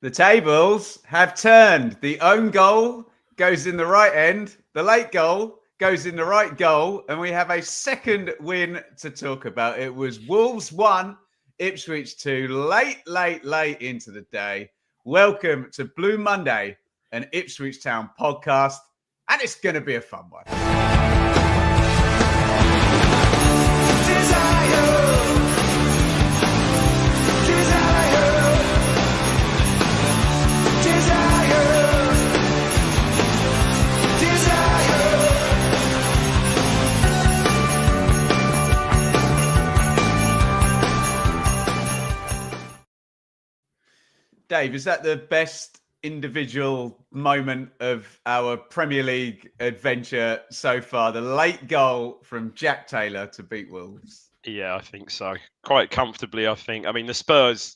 The tables have turned. The own goal goes in the right end. The late goal goes in the right goal. And we have a second win to talk about. It was Wolves 1, Ipswich 2, late into the day. Welcome to Blue Monday, an Ipswich Town podcast. And it's going to be a fun one. Dave, is that the best individual moment of our Premier League adventure so far? The late goal from Jack Taylor to beat Wolves. Yeah, I think so. Quite comfortably, I think. I mean, the Spurs,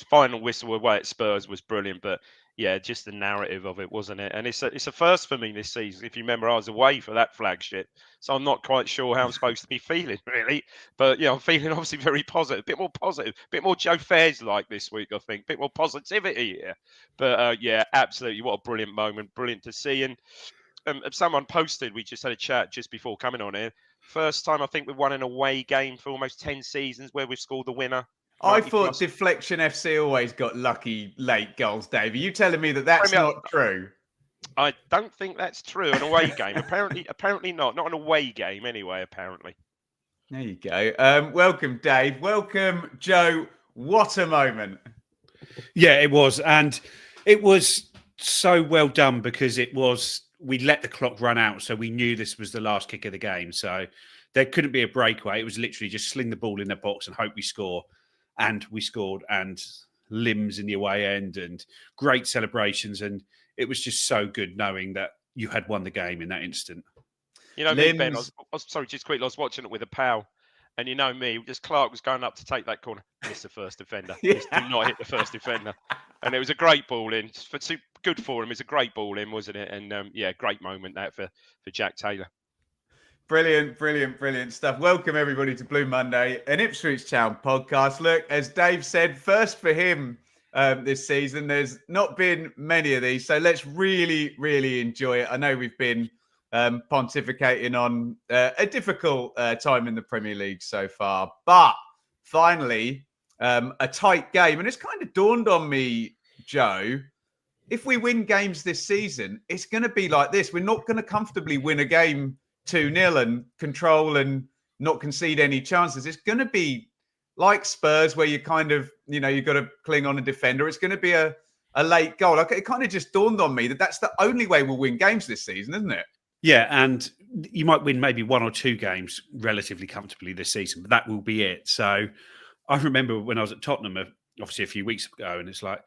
final whistle away at Spurs was brilliant, but yeah, just the narrative of it, wasn't it? And it's a first for me this season. If you remember, I was away for that Flagship, so I'm not quite sure how I'm supposed to be feeling, really. But yeah, I'm feeling obviously very positive, a bit more Joe Fairs like this week, I think. A bit more positivity here. But yeah, absolutely, what a brilliant moment. Brilliant to see. And someone posted, we just had a chat just before coming on here. First time I think we've won an away game for almost 10 seasons where we've scored the winner. I thought Deflection FC always got lucky late goals, Dave. Are you telling me that that's not true? I don't think that's true. An away game, apparently not. Not an away game, anyway. Apparently. There you go. Welcome, Dave. Welcome, Joe. What a moment! Yeah, it was, and it was so well done because we let the clock run out, so we knew this was the last kick of the game. So there couldn't be a breakaway. It was literally just sling the ball in the box and hope we score. And we scored, and limbs in the away end and great celebrations. And it was just so good knowing that you had won the game in that instant. You know, me, Ben, I was sorry, just quickly, I was watching it with a pal. And you know me, just Clark was going up to take that corner. Miss the first defender. Just do not hit the first defender. And it was a great ball in. Good for him. It's a great ball in, wasn't it? And yeah, great moment that for Jack Taylor. Brilliant stuff. Welcome, everybody, to Blue Monday, an Ipswich Town podcast. Look, as Dave said, first for him this season. There's not been many of these, so let's really enjoy it. I know we've been pontificating on a difficult time in the Premier League so far, but finally, a tight game. And it's kind of dawned on me, Joe, if we win games this season, it's going to be like this. We're not going to comfortably win a game 2-0 and control and not concede any chances. It's going to be like Spurs where you kind of, you've got to cling on a defender. It's going to be a late goal. It kind of just dawned on me that that's the only way we'll win games this season, isn't it? Yeah, and you might win maybe one or two games relatively comfortably this season, but that will be it. So I remember when I was at Tottenham, obviously a few weeks ago, and it's like,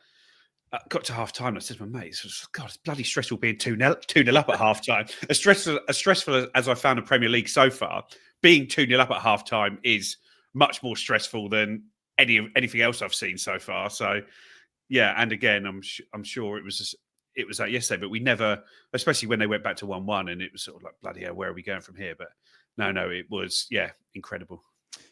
I got to half time and I said to my mate, God, it's bloody stressful being 2-0 up at half time. As stressful as I found the Premier League so far, being 2-0 up at half time is much more stressful than anything else I've seen so far. So, yeah, and again, I'm sure it was that yesterday, but we never, especially when they went back to 1-1, and it was sort of like, bloody hell, where are we going from here? But no, it was, incredible.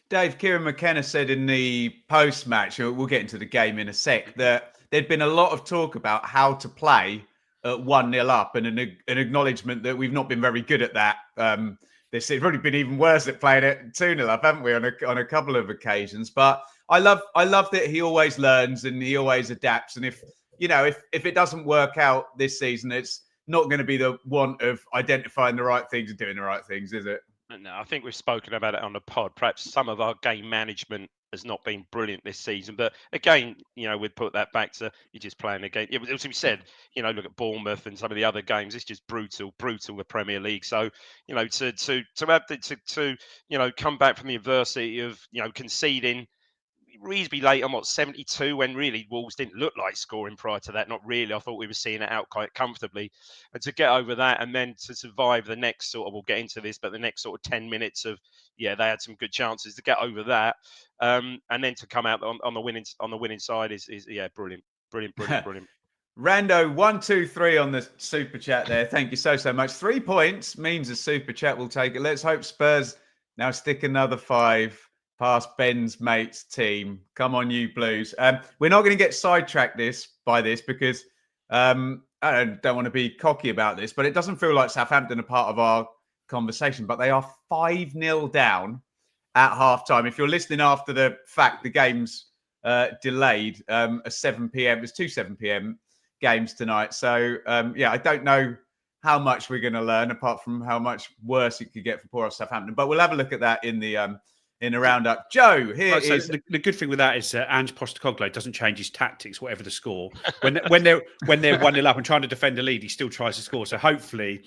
Dave, Kieran McKenna said in the post-match, we'll get into the game in a sec, that there'd been a lot of talk about how to play at 1-0 up, and an acknowledgement that we've not been very good at that. It's probably been even worse at playing it 2-0 up, haven't we, on a couple of occasions? But I love that he always learns and he always adapts. And if it doesn't work out this season, it's not going to be the want of identifying the right things and doing the right things, is it? No, I think we've spoken about it on the pod. Perhaps some of our game management has not been brilliant this season. But again, we'd put that back to you're just playing a game. It was, as we said, look at Bournemouth and some of the other games. It's just brutal, the Premier League. So, to come back from the adversity of, conceding reasonably late on 72, when really Wolves didn't look like scoring prior to that. Not really. I thought we were seeing it out quite comfortably. And to get over that and then to survive the next we'll get into this, but the next 10 minutes of, they had some good chances to get over that. And then to come out on the winning side is brilliant. Rando 123 on the super chat there. Thank you so much. 3 points means a super chat will take it. Let's hope Spurs now stick another 5 past Ben's mate's team. Come on, you Blues. We're not going to get sidetracked by this because I don't want to be cocky about this, but it doesn't feel like Southampton are part of our conversation. But they are 5-0 down at half-time. If you're listening after the fact the game's delayed, a 7 p.m. There's 2 7 p.m. games tonight. So, I don't know how much we're going to learn apart from how much worse it could get for poor old Southampton. But we'll have a look at that in the roundup. Joe, here right, is... So the good thing with that is Ange Postecoglou doesn't change his tactics, whatever the score. When they're 1-0 up and trying to defend the lead, he still tries to score. So hopefully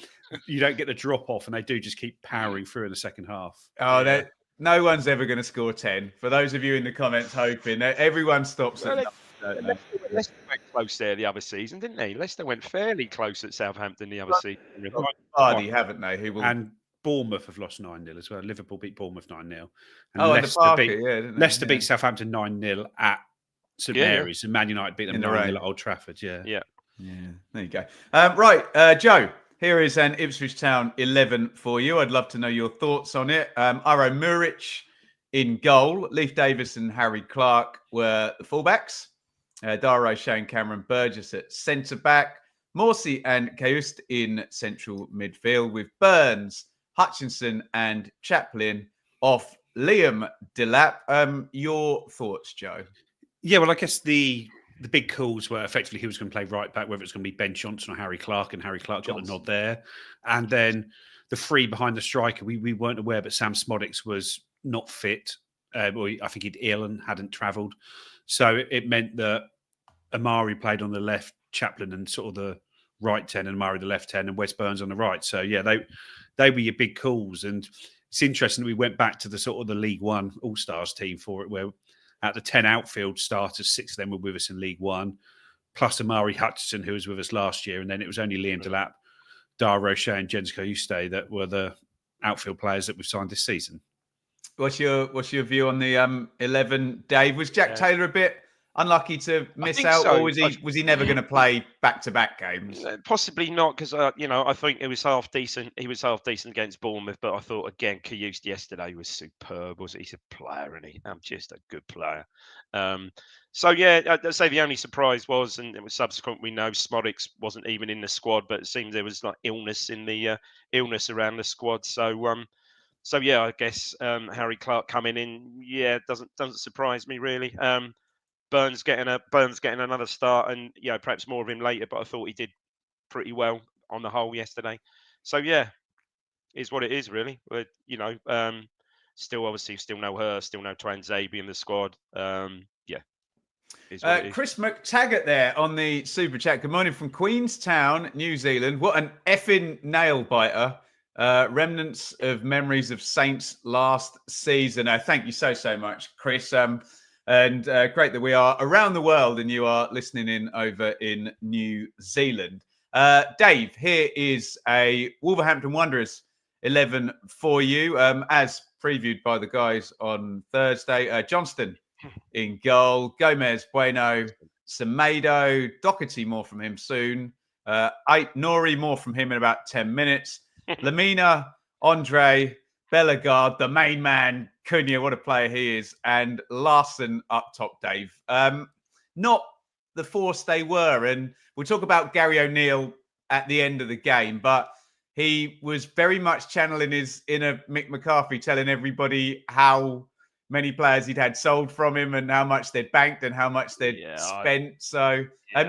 you don't get the drop off and they do just keep powering through in the second half. No one's ever going to score 10. For those of you in the comments hoping, everyone stops at... Leicester went close there the other season, didn't they? Leicester went fairly close at Southampton the other season. Hardy, haven't they? And Bournemouth have lost 9-0 as well. Liverpool beat Bournemouth 9-0. And Leicester beat Southampton 9-0 at St Mary's, and Man United beat them 9-0 at Old Trafford. Yeah. There you go. Right, Joe. Here is an Ipswich Town 11 for you. I'd love to know your thoughts on it. Aro Muric in goal. Leif Davis and Harry Clark were the fullbacks. Dara Shane Cameron Burgess at centre-back. Morsey and Caust in central midfield with Burns, Hutchinson and Chaplin off Liam Delap. Your thoughts, Joe? Yeah, well, I guess the big calls were effectively who was going to play right back, whether it's going to be Ben Johnson or Harry Clark, and Harry Clark got the nod there. And then the three behind the striker, we weren't aware, but Sam Smodics was not fit. I think he'd ill and hadn't travelled. So it meant that Amari played on the left, Chaplin and sort of the right 10, and Amari the left 10, and Wes Burns on the right. So, yeah, they were your big calls. And it's interesting that we went back to the sort of the League One All-Stars team for it, where at the 10 outfield starters, 6 of them were with us in League One, plus Amari Hutchinson, who was with us last year. And then it was only Liam Delap, Dar Roche and Jens Cajuste that were the outfield players that we've signed this season. What's your view on the 11, Dave? Was Jack Taylor a bit unlucky to miss out, or was he never going to play back-to-back games? Possibly not, because I think it was half decent. He was half decent against Bournemouth, but I thought again, Cajuste yesterday was superb. He's a player, and just a good player. I'd say the only surprise was, and it was subsequent. We know Smodics wasn't even in the squad, but it seemed there was like illness around the squad. So I guess Harry Clark coming in, doesn't surprise me really. Burns getting another start, and perhaps more of him later. But I thought he did pretty well on the whole yesterday. So is what it is really. But still no Hurst, still no Twanzebe in the squad. Chris McTaggart there on the super chat. Good morning from Queenstown, New Zealand. What an effing nail biter! Remnants of memories of Saints last season. Thank you so much, Chris. And great that we are around the world and you are listening in over in New Zealand. Dave, here is a Wolverhampton Wanderers 11 for you. As previewed by the guys on Thursday, Johnston in goal, Gomez, Bueno, Semedo, Doherty, more from him soon. Nori, more from him in about 10 minutes. Lamina, Andre, Bellegarde, the main man, Cunha, what a player he is, and Larson up top, Dave. Not the force they were. And we'll talk about Gary O'Neill at the end of the game, but he was very much channeling his inner Mick McCarthy, telling everybody how many players he'd had sold from him and how much they'd banked and how much they'd spent.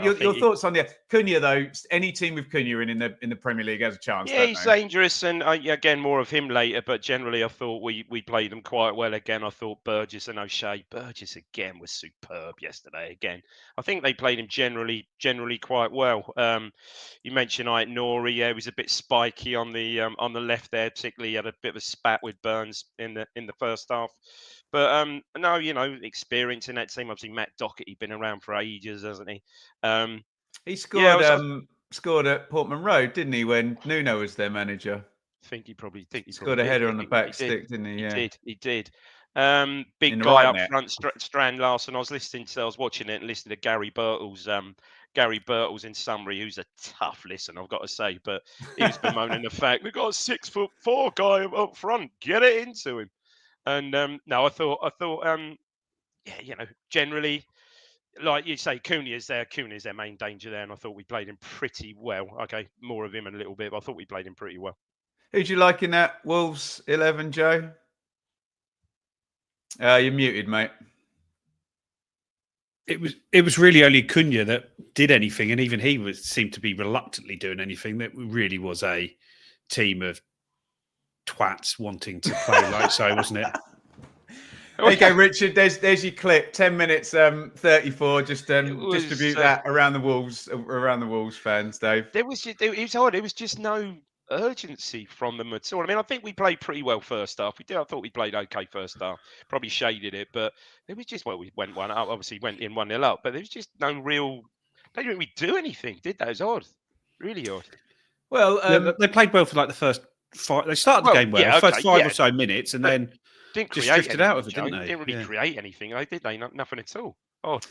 Your thoughts on the Cunha, though? Any team with Cunha in the Premier League has a chance. Yeah, he's dangerous, and again, more of him later. But generally, I thought we played them quite well again. I thought Burgess and O'Shea. Burgess again was superb yesterday. Again, I think they played him generally quite well. You mentioned Nori. Yeah, he was a bit spiky on the left there. Particularly, he had a bit of a spat with Burns in the first half. But no, experience in that team. Obviously, Matt Doherty been around for ages, hasn't he? He scored at Portman Road, didn't he, when Nuno was their manager? I think he probably scored a header on the back stick, didn't he? Yeah, he did. Big guy up front, Strand Larson. I was watching it and listening to Gary Birtles. Gary Birtles in summary, who's a tough listen, I've got to say, but he was bemoaning the fact we've got a 6'4" guy up front. Get it into him. And no, I thought, generally, like you say, Cunha's their main danger there, and I thought we played him pretty well. Okay, more of him in a little bit, but I thought we played him pretty well. Who'd you like in that Wolves 11, Joe? You're muted, mate. It was really only Cunha that did anything, and even he seemed to be reluctantly doing anything. That really was a team of twats wanting to play like so, wasn't it? Okay, Richard, there's your clip. 10 minutes, 34. Just distribute that around the Wolves fans, Dave. It was odd. There was just no urgency from them at all. I mean, I think we played pretty well first half. I thought we played okay first half. Probably shaded it, but it was just, we went one up. Obviously, went in 1-0 up, but there was just no real. They didn't really do anything, did they? It was odd, really odd. Well, they played well for like the first 5. They started the game well, the first 5 or so minutes, and then just drifted out of it, didn't they? Didn't really create anything, did they? Nothing at all. Odd.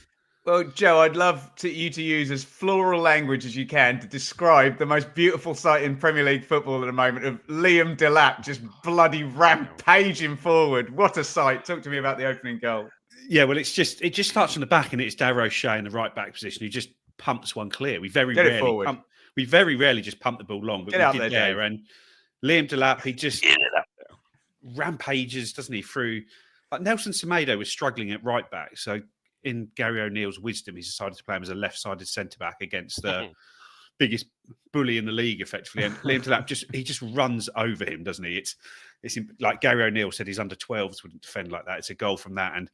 Well, Joe, I'd love you to use as floral language as you can to describe the most beautiful sight in Premier League football at the moment of Liam Delap just bloody rampaging forward. What a sight. Talk to me about the opening goal. Yeah, well, it just starts from the back, and it's Darrow Shea in the right back position who just pumps one clear. We very rarely just pump the ball long, but we did there. And Liam Delap, he just rampages, doesn't he, through. Like Nelson Semedo was struggling at right back, so in Gary O'Neill's wisdom, he's decided to play him as a left-sided centre-back against the biggest bully in the league, effectively. And Liam Delap just runs over him, doesn't he? It's like Gary O'Neill said, his under-12s wouldn't defend like that. It's a goal from that, and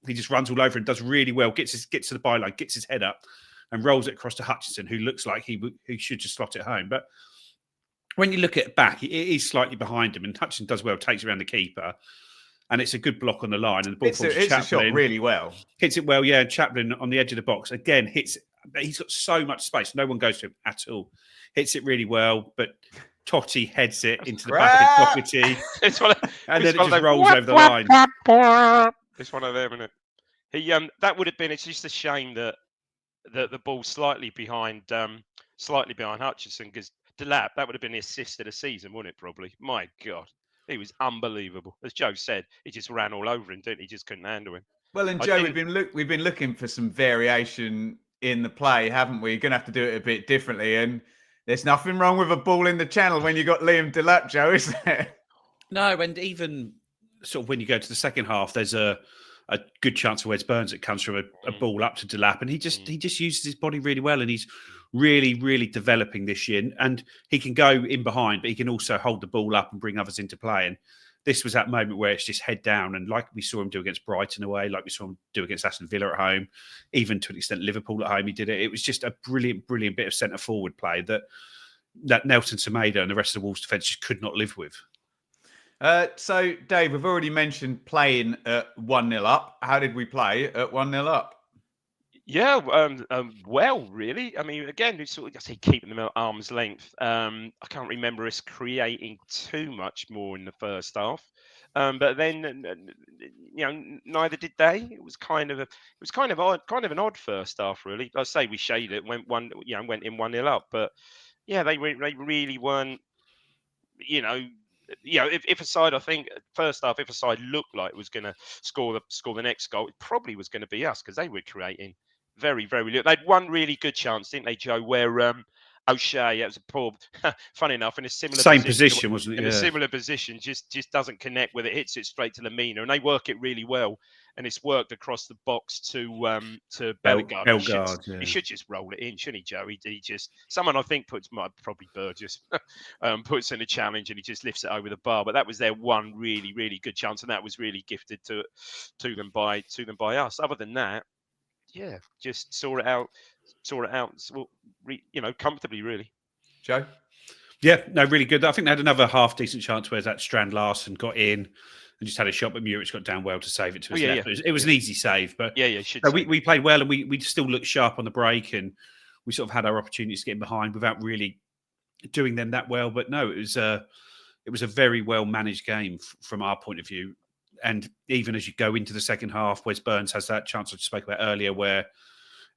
he just runs all over and does really well. Gets to the byline, gets his head up, and rolls it across to Hutchinson, who looks like he should just slot it home. But when you look at it back, it is slightly behind him, and Hutchinson does well, takes it around the keeper. And it's a good block on the line. And the ball falls to Chaplin. It's a shot really well. Hits it well, yeah. And Chaplin on the edge of the box. Again, hits. He's got so much space. No one goes to him at all. Hits it really well. But Totti heads it into the back of Doherty. And then it just rolls over the line. It's one of them, isn't it? That would have been, it's just a shame that the ball's slightly behind Hutchinson, because Delap, that would have been the assist of the season, wouldn't it, probably? My God. He was unbelievable. As Joe said, he just ran all over him, didn't he? Just couldn't handle him. Well, and Joe, we've been looking for some variation in the play, haven't we? You're going to have to do it a bit differently. And there's nothing wrong with a ball in the channel when you've got Liam Delap, Joe, is there? No, and even sort of when you go to the second half, there's a good chance for Wes Burns that comes from a ball up to Delap, and he just uses his body really well, and he's really, really developing this year. And he can go in behind, but he can also hold the ball up and bring others into play. And this was that moment where it's just head down, and like we saw him do against Brighton away, like we saw him do against Aston Villa at home, even to an extent Liverpool at home, he did it. It was just a brilliant, brilliant bit of centre forward play that Nelson Semedo and the rest of the Wolves defence just could not live with. So, Dave, we've already mentioned playing at 1-0 up. How did we play at 1-0 up? Yeah, well, really. I mean, again, it's sort of, I say, keeping them at arm's length. I can't remember us creating too much more in the first half, but then, neither did they. It was kind of an odd first half, really. I say we shaded it, went in 1-0 up, but yeah, they really weren't. If a side, I think first half, if a side looked like it was going to score the next goal, it probably was going to be us, because they were creating very, very little. They had one really good chance, didn't they, Joe? Where O'Shea, it was a poor, funny enough, in a similar position, wasn't it? In a similar position, just doesn't connect with it, hits it straight to Lamina, and they work it really well. And it's worked across the box to Bellegarde. He should just roll it in, shouldn't he, Joe? He just, someone I think probably Burgess puts in a challenge, and he just lifts it over the bar. But that was their one really, really good chance, and that was really gifted to them by us. Other than that, yeah, just saw it out, comfortably, really. Joe? Yeah, no, really good. I think they had another half decent chance where that Strand Larsen got in and just had a shot, but Muric got down well to save it to his left. Yeah. It was an easy save, but we played well, and we still looked sharp on the break, and we sort of had our opportunities to get in behind without really doing them that well. But no, it was a very well managed game from our point of view. And even as you go into the second half, Wes Burns has that chance I spoke about earlier where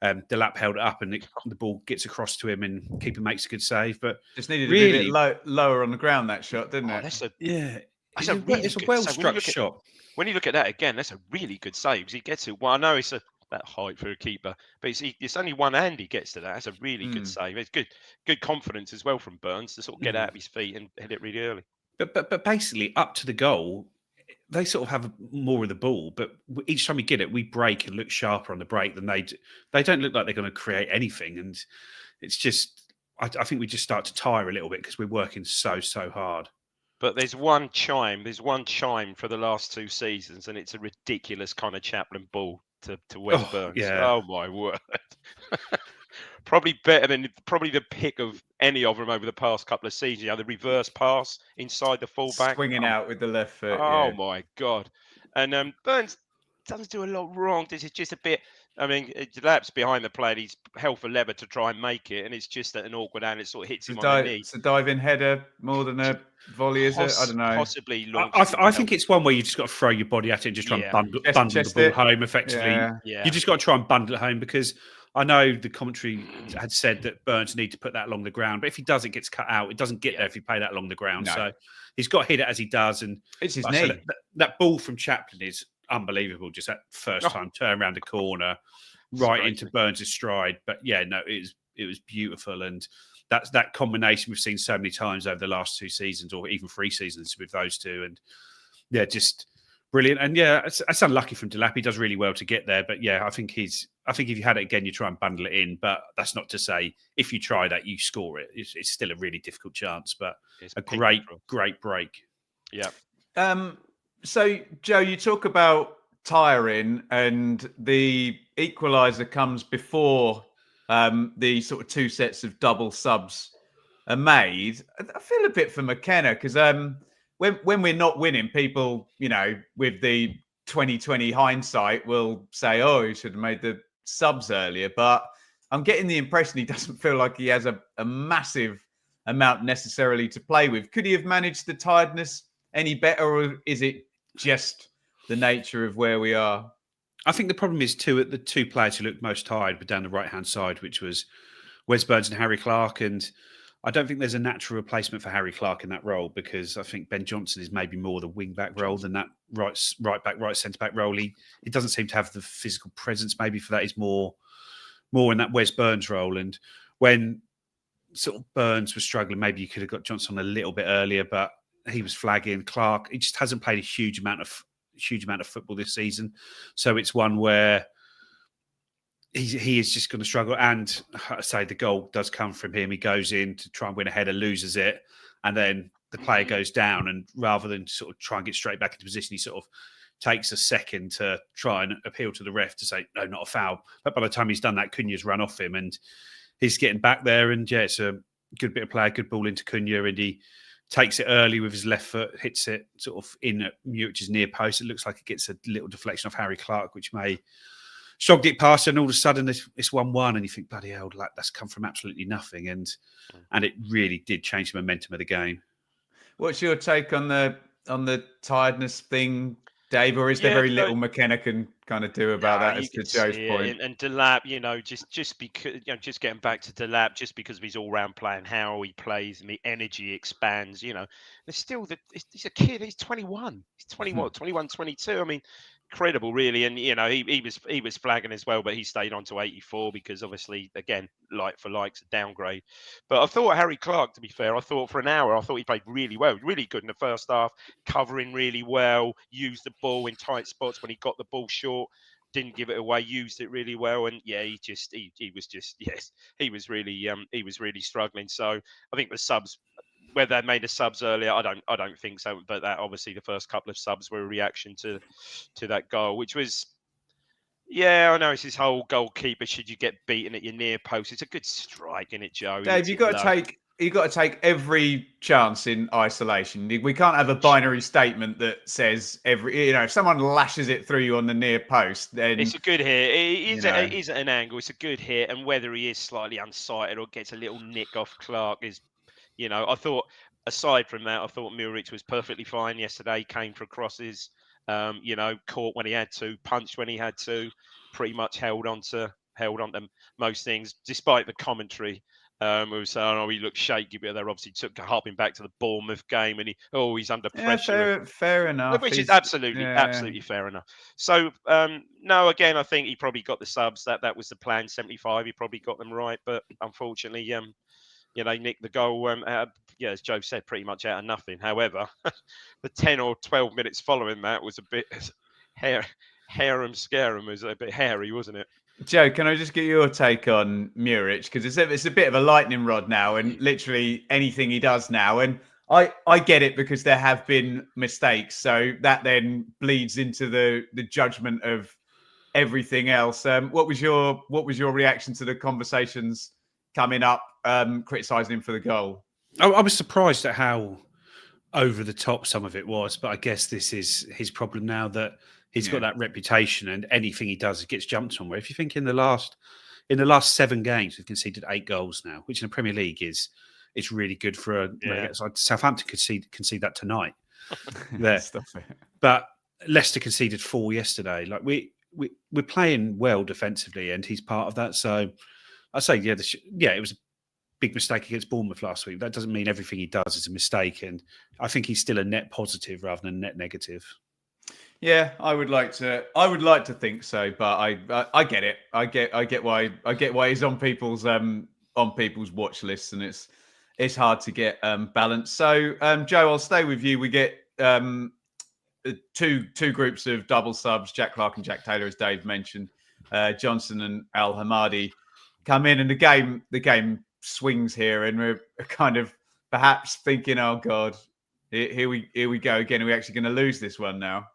Delap held it up and the ball gets across to him and keeper makes a good save. But just needed to be a bit lower on the ground, that shot, didn't it? Yeah. That's It's a a, really it's a good well save. structured shot. When you look at that again, that's a really good save because he gets it. Well, I know it's that height for a keeper, but it's only one hand he gets to that. That's a really good save. It's good confidence as well from Burns to sort of get out of his feet and hit it really early. But basically, up to the goal, they sort of have more of the ball. But each time we get it, we break and look sharper on the break than they do. They don't look like they're going to create anything, and it's just. I think we just start to tire a little bit because we're working so hard. But there's one chime for the last 2 seasons, and it's a ridiculous kind of Chaplin ball to Wes Burns. Yeah. Oh my word! Probably better than the pick of any of them over the past couple of seasons. The reverse pass inside the fullback, Swinging out with the left foot. Oh my god! And Burns doesn't do a lot wrong. This is just a bit. I mean, Delap's behind the plate. He's held for leather to try and make it, and it's just at an awkward angle. It sort of hits him on the knee. It's a diving header more than a volley, is it? I don't know. Possibly launched. I think it's one where you just got to throw your body at it and just try and bundle the ball home effectively. Yeah. You just got to try and bundle it home because I know the commentary had said that Burns need to put that along the ground, but if he does, it gets cut out. It doesn't get there if you play that along the ground. No. So he's got to hit it as he does. And it's his knee. knee. That ball from Chaplin is unbelievable. Just that first time turn around the corner, right into Burns' stride. But yeah, no, it was beautiful. And that's that combination we've seen so many times over the last 2 seasons or even 3 seasons with those two. And yeah, just brilliant. And yeah, it's unlucky from Delap. He does really well to get there. But yeah, I think if you had it again, you try and bundle it in. But that's not to say if you try that, you score it. It's still a really difficult chance, but it's a great break. Yeah. So, Joe, you talk about tiring and the equalizer comes before the sort of 2 sets of double subs are made. I feel a bit for McKenna because when we're not winning, people, with the 2020 hindsight will say, oh, he should have made the subs earlier. But I'm getting the impression he doesn't feel like he has a massive amount necessarily to play with. Could he have managed the tiredness any better, or is it just the nature of where we are? I think the problem is the 2 players who looked most tired were down the right-hand side, which was Wes Burns and Harry Clarke. And I don't think there's a natural replacement for Harry Clarke in that role because I think Ben Johnson is maybe more the wing-back role than that right-back, right centre-back role. He doesn't seem to have the physical presence maybe for that. He's more in that Wes Burns role. And when sort of Burns was struggling, maybe you could have got Johnson a little bit earlier, but he was flagging. Clarke, he just hasn't played a huge amount of football this season, so it's one where he is just going to struggle. And I say the goal does come from him. He goes in to try and win a header, loses it, and then the player goes down. And rather than sort of try and get straight back into position, he sort of takes a second to try and appeal to the ref to say no, not a foul. But by the time he's done that, Cunha's run off him, and he's getting back there. And yeah, it's a good bit of play, good ball into Cunha, and he takes it early with his left foot, hits it sort of in at Murich's near post. It looks like it gets a little deflection off Harry Clarke, which may shogged it past, and all of a sudden it's 1-1, and you think, bloody hell, like that's come from absolutely nothing, and it really did change the momentum of the game. What's your take on the tiredness thing, Dave, or is there very little McKenna can kind of do about that, as to Joe's point? And Delap, just because, just getting back to Delap, just because of his all-round play and how he plays and the energy expands, there's still he's a kid. He's 21. He's 21, 22. I mean, incredible, really. And he was flagging as well, but he stayed on to 84 because obviously, again, like for likes, a downgrade. But I thought Harry Clarke, to be fair, I thought for an hour, I thought he played really well, really good in the first half, covering really well, used the ball in tight spots when he got the ball short, didn't give it away, used it really well. And yeah, he was really struggling. So I think the subs, whether they made the subs earlier, I don't think so. But that obviously the first couple of subs were a reaction to that goal, which was, I know it's his whole goalkeeper. Should you get beaten at your near post? It's a good strike, isn't it, Joe? Dave, you've got to take every chance in isolation. We can't have a binary statement that says if someone lashes it through you on the near post, then it's a good hit. It is at an angle. It's a good hit, and whether he is slightly unsighted or gets a little nick off Clarke is. I thought, aside from that, I thought Muric was perfectly fine yesterday. Came for crosses, caught when he had to, punched when he had to, pretty much held on to most things, despite the commentary We were saying, oh, he looked shaky, but they obviously took harping back to the Bournemouth game, and he's under pressure. Fair enough. Which is absolutely fair enough. So no, again, I think he probably got the subs. That was the plan. 75, he probably got them right, but unfortunately, they nicked the goal. As Joe said, pretty much out of nothing. However, the 10 or 12 minutes following that was a bit harum scarum. Was a bit hairy, wasn't it? Joe, can I just get your take on Muric? Because it's a bit of a lightning rod now, and literally anything he does now. And I get it, because there have been mistakes, so that then bleeds into the judgment of everything else. What was your reaction to the conversations coming up, criticising him for the goal? I was surprised at how over the top some of it was, but I guess this is his problem now, that he's got that reputation, and anything he does, it gets jumped on. Where if you think in the last 7 games, we've conceded 8 goals now, which in the Premier League it's really good for Southampton concede that tonight. There, but Leicester conceded 4 yesterday. Like we're playing well defensively, and he's part of that. So I say, it was a big mistake against Bournemouth last week. That doesn't mean everything he does is a mistake, and I think he's still a net positive rather than a net negative. Yeah, I would like to think so, but I get it. I get why he's on people's watch lists, and it's hard to get balance. So Joe, I'll stay with you. We get two groups of double subs, Jack Clark and Jack Taylor, as Dave mentioned. Johnson and Al Hamadi come in, and the game swings here, and we're kind of perhaps thinking, oh God, here we go again. Are we actually going to lose this one now?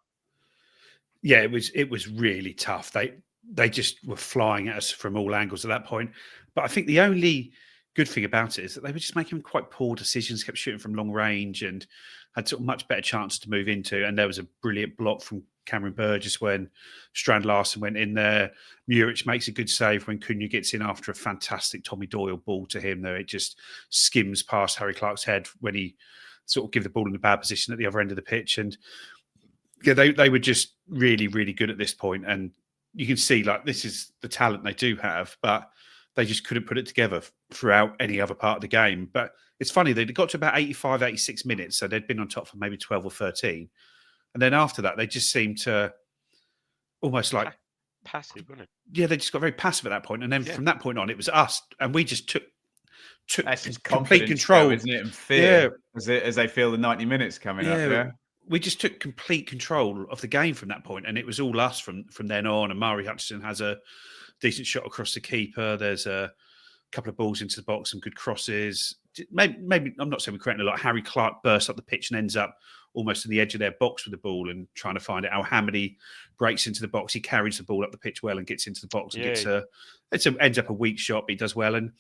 Yeah, it was really tough. They just were flying at us from all angles at that point. But I think the only good thing about it is that they were just making quite poor decisions, kept shooting from long range, and had sort of much better chance to move into. And there was a brilliant block from Cameron Burgess when Strand Larsen went in there. Muric makes a good save when Cunha gets in after a fantastic Tommy Doyle ball to him there. It just skims past Harry Clark's head when he sort of give the ball in a bad position at the other end of the pitch. And yeah, they were just really, really good at this point. And you can see, like, this is the talent they do have, but they just couldn't put it together throughout any other part of the game. But it's funny, they got to about 85, 86 minutes, so they'd been on top for maybe 12 or 13. And then after that, they just seemed to almost like... Passive, wasn't it? Yeah, they just got very passive at that point. And then from that point on, it was us. And we just took complete control. Isn't it? And fear as they feel the 90 minutes coming up. Yeah. We just took complete control of the game from that point, and it was all us from then on. And Mari Hutchinson has a decent shot across the keeper. There's a couple of balls into the box, some good crosses. Maybe I'm not saying we're creating a lot. Harry Clark bursts up the pitch and ends up almost on the edge of their box with the ball and trying to find it. Al Hamadi breaks into the box. He carries the ball up the pitch well and gets into the box and ends up a weak shot, but he does well. And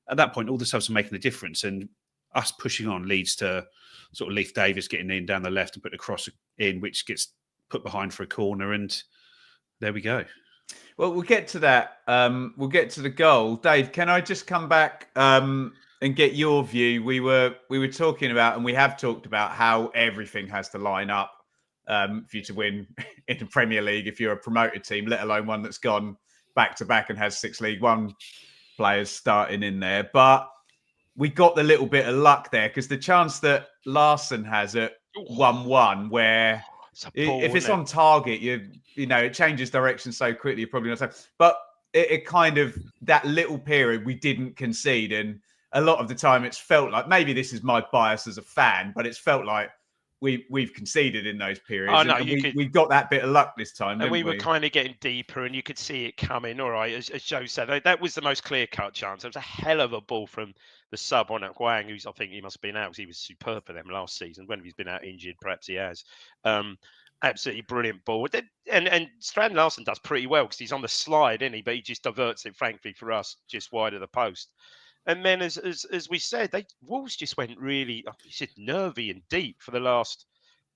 at that point, all the subs are making a difference, and us pushing on leads to sort of Leif Davis getting in down the left and put a cross in, which gets put behind for a corner, and there we go. Well, we'll get to that. We'll get to the goal. Dave, can I just come back and get your view? We were talking about, and we have talked about, how everything has to line up for you to win in the Premier League if you're a promoted team, let alone one that's gone back to back and has 6 League One players starting in there. But we got the little bit of luck there, because the chance that Larsen has at 1-1, where if it's on target, it changes direction so quickly, you're probably not. But it kind of, that little period we didn't concede, and a lot of the time it's felt like, maybe this is my bias as a fan, but it's felt like we've conceded in those periods. Oh, no, we got that bit of luck this time, and we didn't were kind of getting deeper, and you could see it coming. All right, as Joe said, that was the most clear-cut chance. It was a hell of a ball from the sub on at Huang, who's, I think he must have been out, because he was superb for them last season. When he's been out injured, perhaps he has. Absolutely brilliant ball. And Strand Larsen does pretty well, because he's on the slide, isn't he? But he just diverts it, frankly, for us, just wide of the post. And then, as we said, Wolves just went really, nervy and deep for the last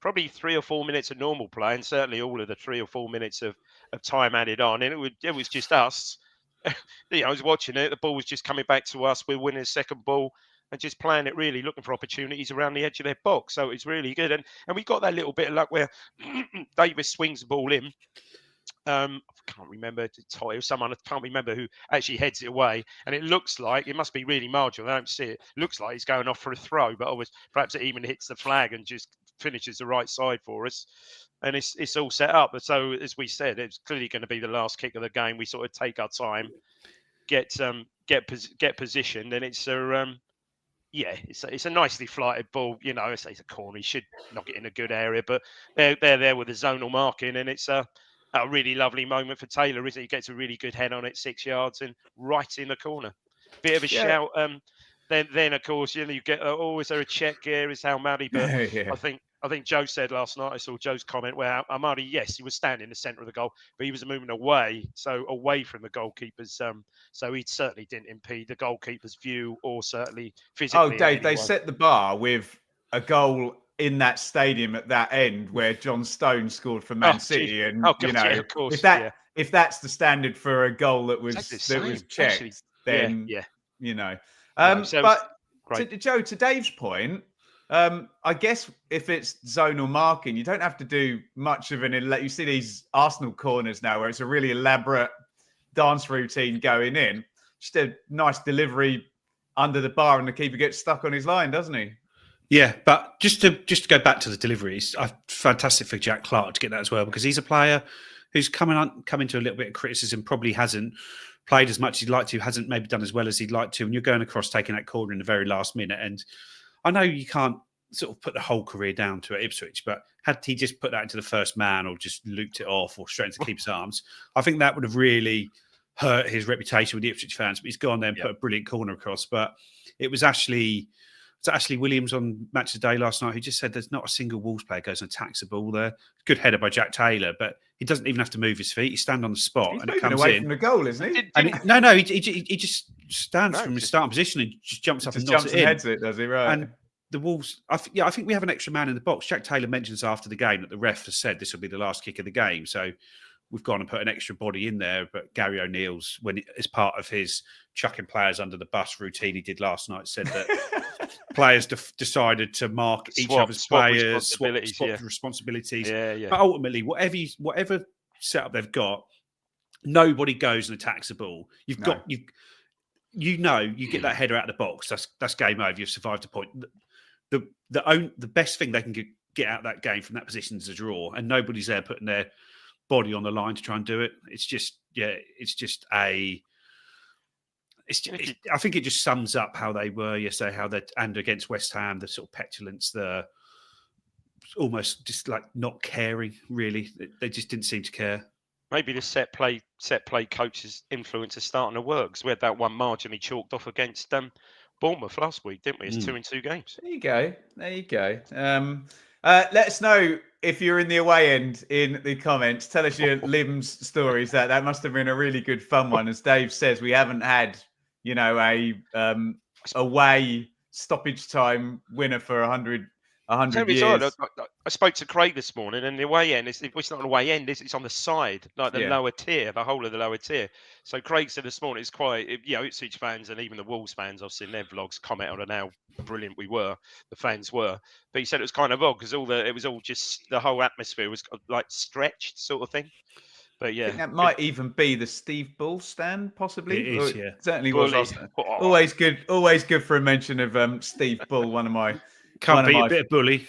probably 3 or 4 minutes of normal play, and certainly all of the 3 or 4 minutes of time added on. And it was just us. I was watching it. The ball was just coming back to us. We're winning a second ball and just playing it, really looking for opportunities around the edge of their box. So it's really good. And we got that little bit of luck where Davis swings the ball in. I can't remember. It was someone, I can't remember who actually heads it away. And it looks like, it must be really marginal. I don't see it. It looks like he's going off for a throw, but always, perhaps it even hits the flag and just finishes the right side for us. And it's all set up. But so, as we said, it's clearly going to be the last kick of the game. We sort of take our time, get positioned, and it's it's a nicely flighted ball. You know, it's a corner. He should knock it in a good area, but they're there with the zonal marking, and it's a really lovely moment for Taylor, isn't it? He gets a really good head on it, 6 yards, and right in the corner. Bit of a shout. Then of course, you get, is there a check here? Is Almadi? But I think Joe said last night, I saw Joe's comment where Almadi, yes, he was standing in the centre of the goal, but he was moving away from the goalkeeper's. So he certainly didn't impede the goalkeeper's view, or certainly physically. Oh, Dave, they set the bar with a goal in that stadium at that end where John Stone scored for Man City, and of course, if that's the standard for a goal that was checked, actually, then Joe, to Dave's point, I guess if it's zonal marking, you don't have to do much of you see these Arsenal corners now where it's a really elaborate dance routine going in, just a nice delivery under the bar, and the keeper gets stuck on his line, doesn't he? Yeah, but just to go back to the deliveries, fantastic for Jack Clark to get that as well, because he's a player who's come into a little bit of criticism, probably hasn't played as much as he'd like to, hasn't maybe done as well as he'd like to, and you're going across taking that corner in the very last minute. And I know you can't sort of put the whole career down to Ipswich, but had he just put that into the first man or just looped it off or straight into keeper's arms, I think that would have really hurt his reputation with the Ipswich fans. But he's gone there and put a brilliant corner across. But it was Ashley Williams on Match of the Day last night who just said there's not a single Wolves player goes and attacks the ball there. Good header by Jack Taylor, but he doesn't even have to move his feet. He stands on the spot He's and it comes away in from the goal, isn't he? He just stands from his starting position and just jumps up and knocks it in. Heads it, does he? Right. And the Wolves, I think we have an extra man in the box. Jack Taylor mentions after the game that the ref has said this will be the last kick of the game. So we've gone and put an extra body in there. But Gary O'Neill's, as part of his chucking players under the bus routine he did last night, said that players decided to mark each other's players, swap responsibilities. Yeah. But ultimately, whatever setup they've got, nobody goes and attacks the ball. You get that header out of the box. That's game over. You've survived a point. The best thing they can get out of that game from that position is a draw, and nobody's there putting their body on the line to try and do it. I think it just sums up how they were yesterday, and against West Ham, the sort of petulance, the almost just like not caring, really. They just didn't seem to care. Maybe the set play coach's influence is starting to work, because we had that one marginally chalked off against Bournemouth last week, didn't we? It's 2 in 2 games. There you go. Let us know if you're in the away end in the comments. Tell us your limbs stories. That must have been a really good fun one. As Dave says, we haven't had a away stoppage time winner for 100 years. I spoke to Craig this morning, and the away end it's not an away end, it's on the side, like the lower tier, the whole of the lower tier. So Craig said this morning it's quite, Ipswich fans and even the Wolves fans, I've seen their vlogs comment on how brilliant the fans were. But he said it was kind of odd because it was all just, the whole atmosphere was like stretched sort of thing. But yeah, I think that might even be the Steve Bull stand, possibly. It is, yeah. Certainly was. Always good for a mention of Steve Bull, one of my. Can't be a bit of bully.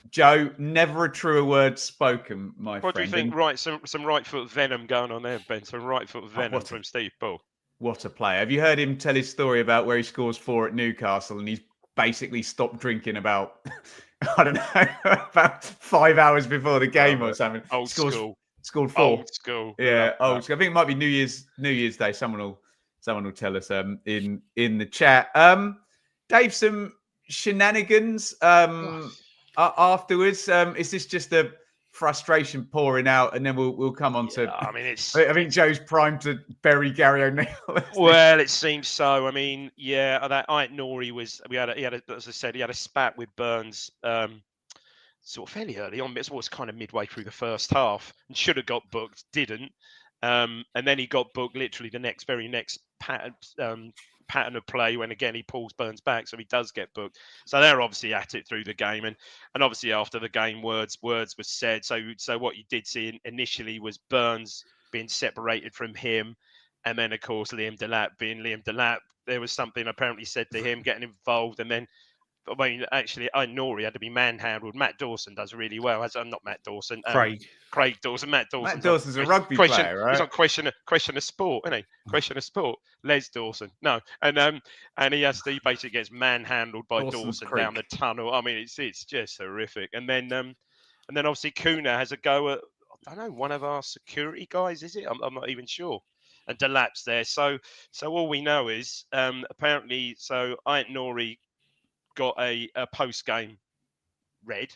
Joe, never a truer word spoken, my friend. What do you think? Right, some right foot venom going on there, Ben. Some right foot venom from Steve Bull. What a player. Have you heard him tell his story about where he scores 4 at Newcastle, and he's basically stopped drinking about, I don't know, about 5 hours before the game or something? Old school. Scored 4. Old school. Yeah, old school. I think it might be New Year's Day. Someone will tell us in the chat. Dave, some shenanigans afterwards. Is this just a frustration pouring out, and then we'll come on to? I mean, I think Joe's primed to bury Gary O'Neill. Well, it seems so. I mean, that Nori was. He had as I said, he had a spat with Burns. Sort of fairly early on, it was kind of midway through the first half, and should have got booked, didn't. And then he got booked literally the very next pattern of play when again he pulls Burns back, so he does get booked. So they're obviously at it through the game, and obviously after the game, words were said. So what you did see initially was Burns being separated from him, and then of course Liam Delap being Liam Delap. There was something apparently said to him getting involved, and then. I mean, actually, Nori had to be manhandled. Matt Dawson does really well. Not Matt Dawson. Craig Dawson. Matt Dawson's a rugby player, right? He's on question of sport, isn't he? Question of sport. Les Dawson. No, and he basically gets manhandled by Dawson down the tunnel. I mean, it's just horrific. And then obviously Kuna has a go at, I don't know, one of our security guys. Is it? I'm not even sure. And Delap's there. So all we know is apparently Nori got a post-game red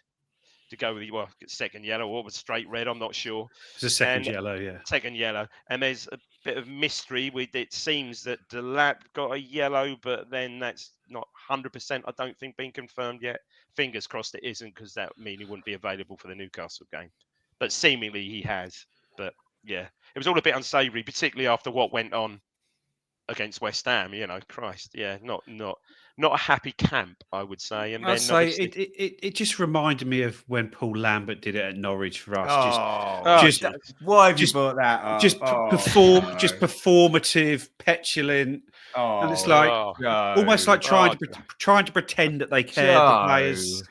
to go with second yellow, or was straight red, I'm not sure. It's a second yellow, yeah. Second yellow. And there's a bit of mystery with it. Seems that Delap got a yellow, but then that's not 100%, I don't think, been confirmed yet. Fingers crossed it isn't, because that would mean he wouldn't be available for the Newcastle game. But seemingly he has. But yeah, it was all a bit unsavoury, particularly after what went on against West Ham. Christ, yeah, not a happy camp, I would say. And I'd then say it just reminded me of when Paul Lambert did it at Norwich for us. Why have you brought that up? Just performative, petulant, and it's like almost like trying to pretend that they care. The players.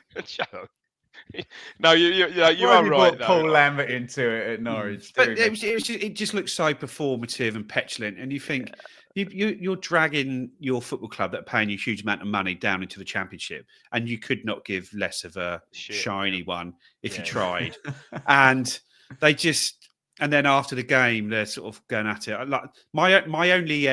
No, you are right. Paul Lambert into it at Norwich, but it just looks so performative and petulant, and you think. You're dragging your football club that are paying you a huge amount of money down into the Championship, and you could not give less of a shiny one if you tried. And they just, and then after the game, they're sort of going at it. Like my only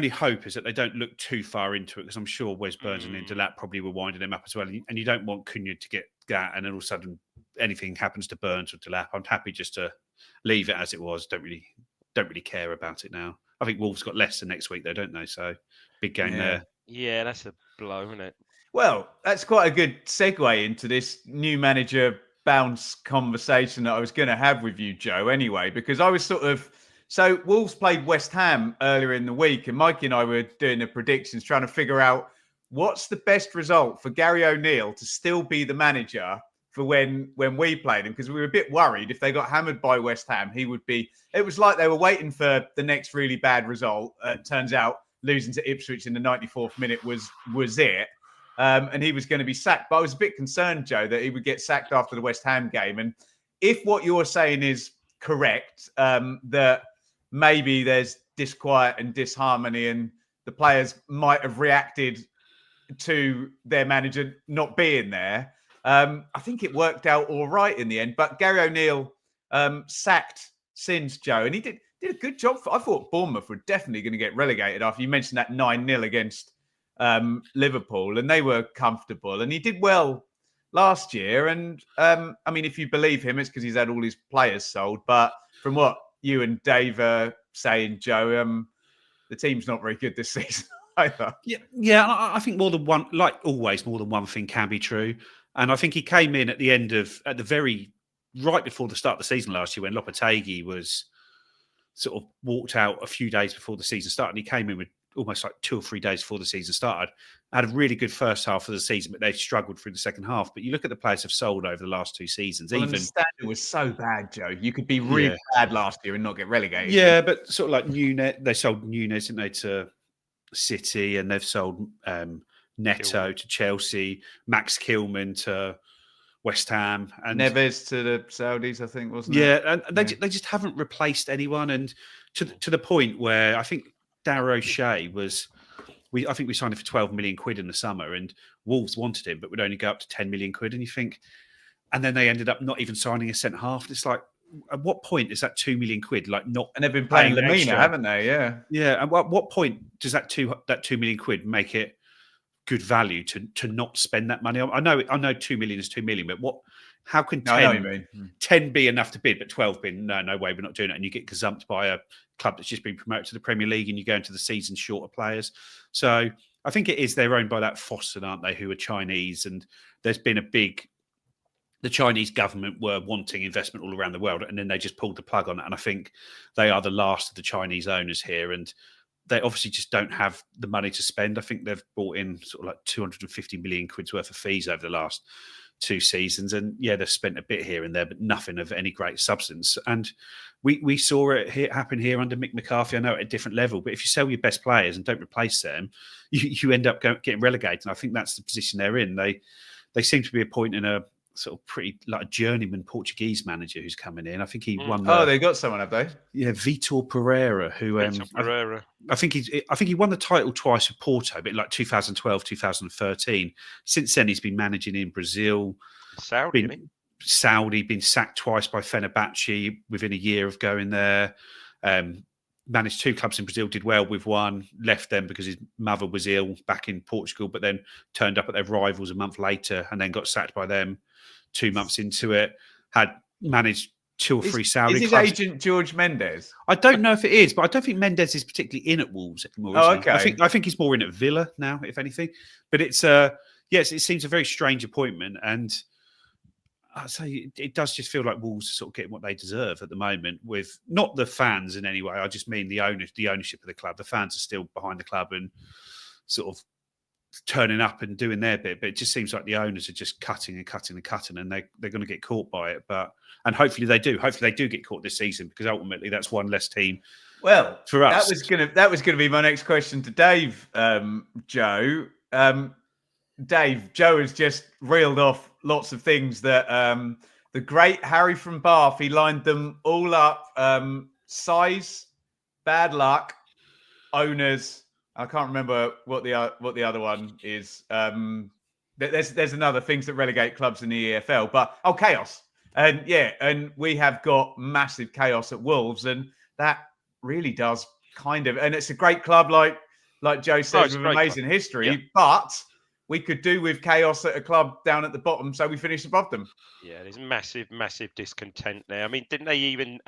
hope is that they don't look too far into it, because I'm sure Wes Burns and Delap probably were winding them up as well. And you don't want Cunha to get that, and then all of a sudden anything happens to Burns or Delap. I'm happy just to leave it as it was. Don't really care about it now. I think Wolves got Leicester next week, though, don't they? So big game there. Yeah, that's a blow, isn't it? Well, that's quite a good segue into this new manager bounce conversation that I was going to have with you, Joe, anyway, because I was so Wolves played West Ham earlier in the week, and Mikey and I were doing the predictions, trying to figure out what's the best result for Gary O'Neill to still be the manager for when we played him, because we were a bit worried if they got hammered by West Ham, he would be. It was like they were waiting for the next really bad result. Turns out losing to Ipswich in the 94th minute was it, and he was going to be sacked. But I was a bit concerned, Joe, that he would get sacked after the West Ham game. And if what you're saying is correct, that maybe there's disquiet and disharmony, and the players might have reacted to their manager not being there. I think it worked out all right in the end, but Gary O'Neill sacked since, Joe, and he did a good job. I thought Bournemouth were definitely going to get relegated after you mentioned that 9-0 against Liverpool, and they were comfortable, and he did well last year. And I mean, if you believe him, it's because he's had all his players sold. But from what you and Dave are saying, Joe, the team's not very good this season either. Yeah, I think more than one thing can be true. And I think he came in right before the start of the season last year, when Lopetegui was sort of walked out a few days before the season started. And he came in with almost like 2 or 3 days before the season started. Had a really good first half of the season, but they struggled through the second half. But you look at the players who've sold over the last 2 seasons. Well, even the standard was so bad, Joe. You could be really bad last year and not get relegated. Yeah, but sort of like Nunez, they sold Nunez, didn't they, to City, and they've sold Neto to Chelsea, Max Kilman to West Ham, and Neves to the Saudis, I think, wasn't it? Yeah, and they just haven't replaced anyone, and to the point where I think Darrow O'Shea was. I think we signed him for 12 million quid in the summer, and Wolves wanted him, but would only go up to 10 million quid. And you think, and then they ended up not even signing a centre half. It's like, at what point is that 2 million quid like not? And they've been paying Lamina, haven't they? Yeah, yeah. And at what point does that 2 million quid make it good value to not spend that money? I know 2 million is 2 million, but how can 10 be enough to bid, but 12 be no way, we're not doing it, and you get gazumped by a club that's just been promoted to the Premier League, and you go into the season short of players. So I think it is, they're owned by that Fossen, aren't they, who are Chinese, and there's been the Chinese government were wanting investment all around the world, and then they just pulled the plug on it. And I think they are the last of the Chinese owners here, and they obviously just don't have the money to spend. I think they've brought in sort of like 250 million quid's worth of fees over the last 2 seasons. And yeah, they've spent a bit here and there, but nothing of any great substance. And we saw it happen here under Mick McCarthy. I know at a different level, but if you sell your best players and don't replace them, you end up getting relegated. And I think that's the position they're in. They seem to be appointing a sort of pretty like a journeyman Portuguese manager who's coming in. I think he won. They got someone, have they? Yeah, Vitor Pereira, who I think he won the title twice with Porto, but like 2012, 2013. Since then, he's been managing in Brazil, Saudi, been sacked twice by Fenerbahce within a year of going there. Managed 2 clubs in Brazil, did well with one, left them because his mother was ill back in Portugal, but then turned up at their rivals a month later and then got sacked by them 2 months into it. Had managed 2 or 3 Saudi clubs. Is his agent George Mendes? I don't know if it is, but I don't think Mendes is particularly in at Wolves anymore. Okay. I think he's more in at Villa now, if anything. But it's it seems a very strange appointment, and I'd say it does just feel like Wolves are sort of getting what they deserve at the moment, with not the fans in any way. I just mean the ownership of the club. The fans are still behind the club and sort of turning up and doing their bit, but it just seems like the owners are just cutting, and they're going to get caught by it. And hopefully they do. Hopefully they do get caught this season, because ultimately that's one less team. Well, for us, that was gonna be my next question to Dave, Joe. Dave, Joe has just reeled off lots of things that the great Harry from Bath, he lined them all up. Size, bad luck, owners. I can't remember what the other one is. There's another things that relegate clubs in the EFL, but chaos. And we have got massive chaos at Wolves, and that really does kind of. And it's a great club, like Joe says, with amazing history, yeah. But we could do with chaos at a club down at the bottom, so we finish above them. Yeah, there's massive discontent there. I mean, didn't they even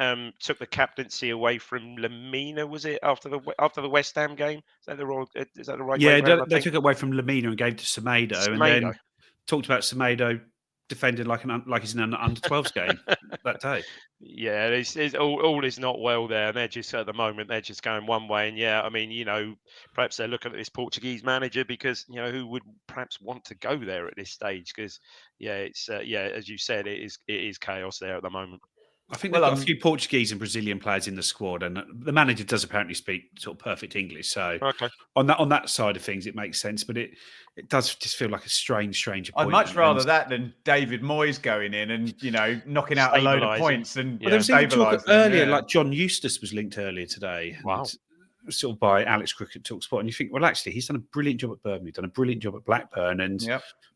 took the captaincy away from Lamina? Was it after the West Ham game? Is that the right? Yeah, way they took it away from Lamina and gave it to Semedo, and then talked about Semedo defended like he's in an under-12s game that day. Yeah, it's all is not well there. And they're just at the moment they're just going one way. And yeah, I mean, perhaps they're looking at this Portuguese manager because who would perhaps want to go there at this stage? Because it's as you said, it is chaos there at the moment. I think they've got a few Portuguese and Brazilian players in the squad, and the manager does apparently speak sort of perfect English. So on that side of things, it makes sense. But it does just feel like a strange appointment. I'd much rather that than David Moyes going in and knocking out a load of points and there was even talk earlier, like John Eustace was linked earlier today. Wow. Sort of by Alex Crook at TalkSport, and you think, well, actually, he's done a brilliant job at Birmingham, he's done a brilliant job at Blackburn,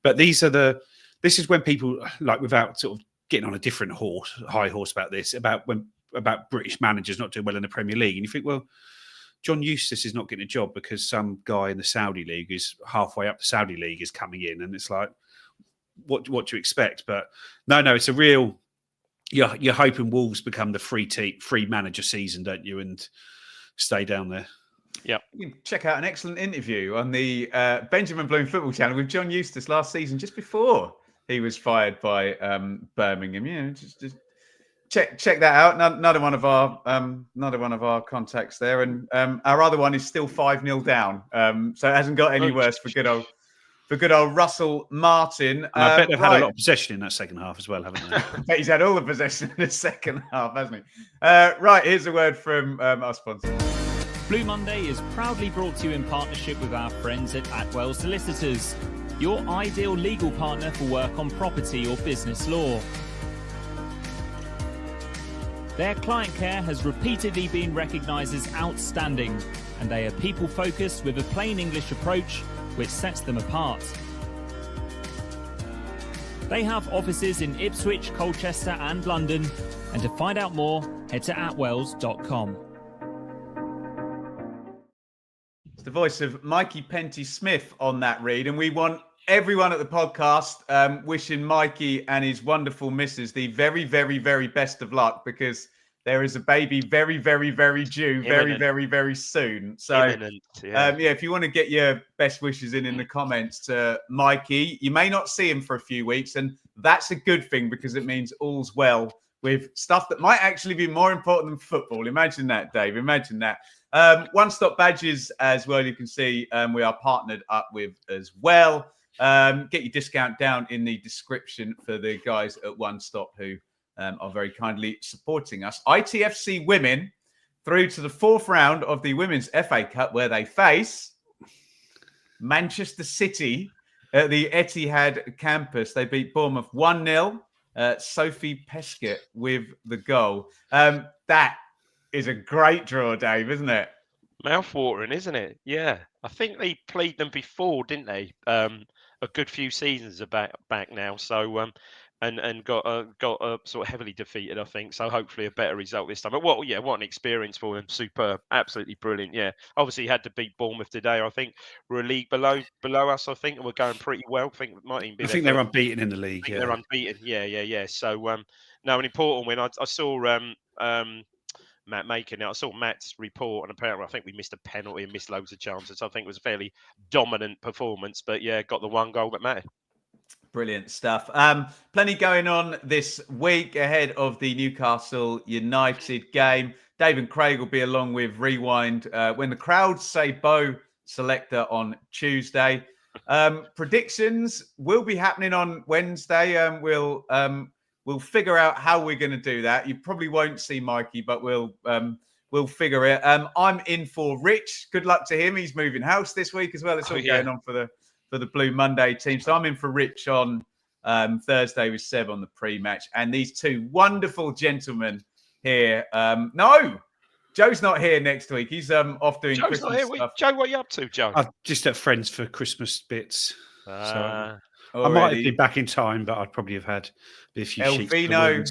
but this is when people without sort of getting on a different high horse about this, about British managers not doing well in the Premier League. And you think, well, John Eustace is not getting a job because some guy in the Saudi League is halfway up the Saudi League is coming in. And it's like, what do you expect? But no, it's a real, you're hoping Wolves become the free manager season, don't you? And stay down there. Yeah. You can check out an excellent interview on the Benjamin Bloom Football Channel with John Eustace last season, just before he was fired by Birmingham. Just check that out. Another one of our contacts there, and our other one is still 5-0 down. So it hasn't got any worse for good old Russell Martin. And I bet they've had a lot of possession in that second half as well, haven't they? I bet he's had all the possession in the second half, hasn't he? Right, here's a word from our sponsor. Blue Monday is proudly brought to you in partnership with our friends at Atwell Solicitors, your ideal legal partner for work on property or business law. Their client care has repeatedly been recognised as outstanding, and they are people-focused with a plain English approach which sets them apart. They have offices in Ipswich, Colchester and London, and to find out more, head to atwells.com. It's the voice of Mikey Penty-Smith on that read, and we want everyone at the podcast wishing Mikey and his wonderful missus the very, very, very best of luck, because there is a baby very, very, very due very, very, very soon. So, if you want to get your best wishes in the comments to Mikey, you may not see him for a few weeks, and that's a good thing because it means all's well with stuff that might actually be more important than football. Imagine that, Dave. Imagine that. One Stop Badges as well. You can see we are partnered up with as well. Get your discount down in the description for the guys at One Stop who are very kindly supporting us. ITFC women through to the 4th round of the Women's FA Cup, where they face Manchester City at the Etihad campus. They beat Bournemouth 1-0. Sophie Pesquet with the goal. That is a great draw, Dave, isn't it? Mouth-watering, isn't it? Yeah. I think they played them before, didn't they? A good few seasons back now. So and got sort of heavily defeated, I think. So hopefully a better result this time. But what an experience for them. Superb, absolutely brilliant. Yeah, obviously had to beat Bournemouth today. I think we're a league below us. I think, and we're going pretty well. I think it might even be. I think they're unbeaten in the league. They're unbeaten. Yeah. So no, an important win. I saw Matt making it. I saw Matt's report, and apparently I think we missed a penalty and missed loads of chances. I think it was a fairly dominant performance, but yeah, got the one goal that mattered. Brilliant stuff. Plenty going on this week ahead of the Newcastle United game. Dave and Craig will be along with Rewind when the crowds say Bo selector on Tuesday. Predictions will be happening on Wednesday. We'll figure out how we're going to do that. You probably won't see Mikey, but we'll figure it. I'm in for Rich. Good luck to him. He's moving house this week as well. It's all going on for the Blue Monday team. So I'm in for Rich on Thursday with Seb on the pre-match. And these two wonderful gentlemen here. No, Joe's not here next week. He's off doing Joe's Christmas not here. stuff. Joe, what are you up to, Joe? I'm just at friends for Christmas bits. So I might have been back in time, but I'd probably have had a few sheets. Elvino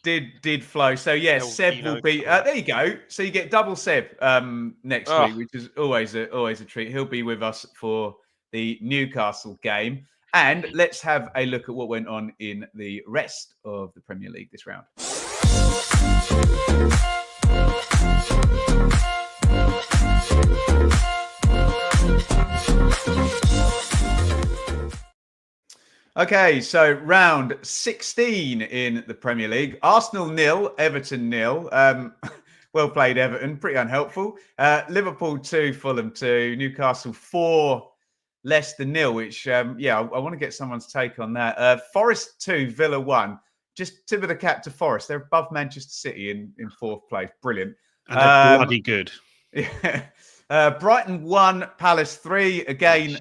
did flow. So yeah, Elvino Seb will be there. You go. So you get double Seb next week, which is always a treat. He'll be with us for the Newcastle game. And let's have a look at what went on in the rest of the Premier League this round. Okay, so round 16 in the Premier League. Arsenal 0, Everton 0. Well played, Everton. Pretty unhelpful. Liverpool 2, Fulham 2. Newcastle 4, Leicester 0, which, I want to get someone's take on that. Forest 2, Villa 1. Just tip of the cap to Forest. They're above Manchester City in 4th place. Brilliant. And they're bloody good. Yeah. Brighton 1, Palace 3. Again,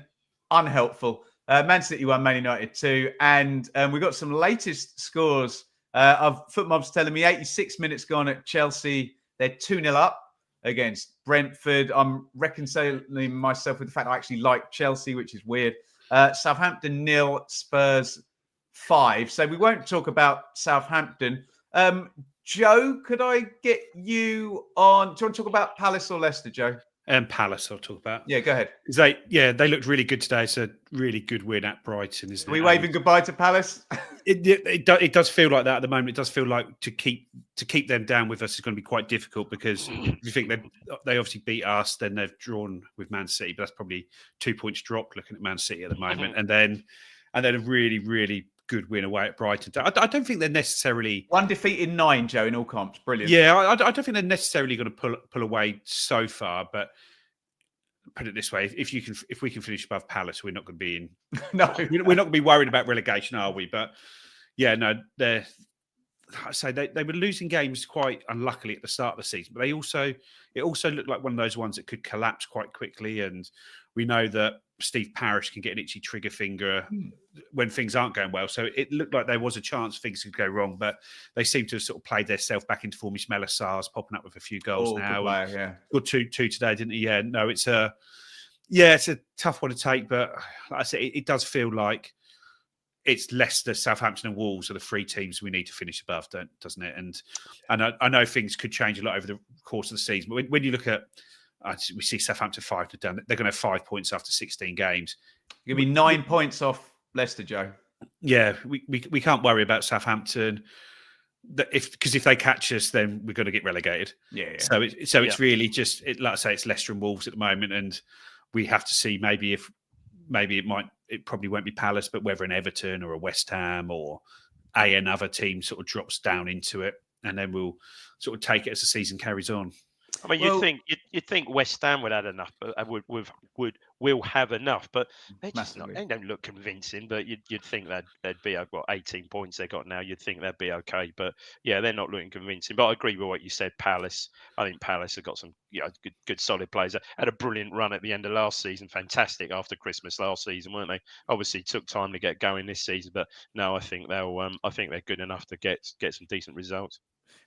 unhelpful. Man City 1, Man United 2. And we got some latest scores of FootMob's telling me 86 minutes gone at Chelsea. They're 2-0 up against Brentford. I'm reconciling myself with the fact I actually like Chelsea, which is weird. Southampton 0, Spurs 5. So we won't talk about Southampton. Joe, could I get you on? Do you want to talk about Palace or Leicester, Joe? Palace, I'll talk about. Yeah, go ahead. They looked really good today. It's a really good win at Brighton, isn't it? Are we waving goodbye to Palace? It does feel like that at the moment. It does feel like to keep them down with us is going to be quite difficult because if you think they obviously beat us, then they've drawn with Man City, but that's probably 2 points dropped looking at Man City at the moment, and then a really, really good win away at Brighton. I don't think they're necessarily one defeat in 9, Joe, in all comps. Brilliant. Yeah, I don't think they're necessarily going to pull away so far. But put it this way: if we can finish above Palace, we're not going to be in. No, we're not going to be worried about relegation, are we? But yeah, no, they were losing games quite unluckily at the start of the season, but it also looked like one of those ones that could collapse quite quickly. And we know that Steve Parish can get an itchy trigger finger when things aren't going well. So it looked like there was a chance things could go wrong, but they seem to have sort of played themselves back into form. Ismaila Sarr's popping up with a few goals now. Good two today, didn't he? Yeah, no, it's a tough one to take, but like I said, it does feel like it's Leicester, Southampton, and Wolves are the 3 teams we need to finish above, doesn't it? And I know things could change a lot over the course of the season, but when you look at we see Southampton 5 to done. They're going to have 5 points after 16 games. You'll be 9 points off Leicester, Joe. Yeah, we can't worry about Southampton. Because if they catch us, then we're going to get relegated. Yeah. So it's really just like I say, it's Leicester and Wolves at the moment, and we have to see maybe it probably won't be Palace, but whether an Everton or a West Ham or another team sort of drops down into it, and then we'll sort of take it as the season carries on. I mean, Well- you'd think West Ham would have enough, will have enough, but they're just not. Massively. They don't look convincing. But you'd think they'd be 18 points they got now. You'd think they'd be okay, but yeah, they're not looking convincing. But I agree with what you said. Palace, I think Palace have got some good solid players. Had a brilliant run at the end of last season. Fantastic after Christmas last season, weren't they? Obviously took time to get going this season, but no, I think they're good enough to get some decent results.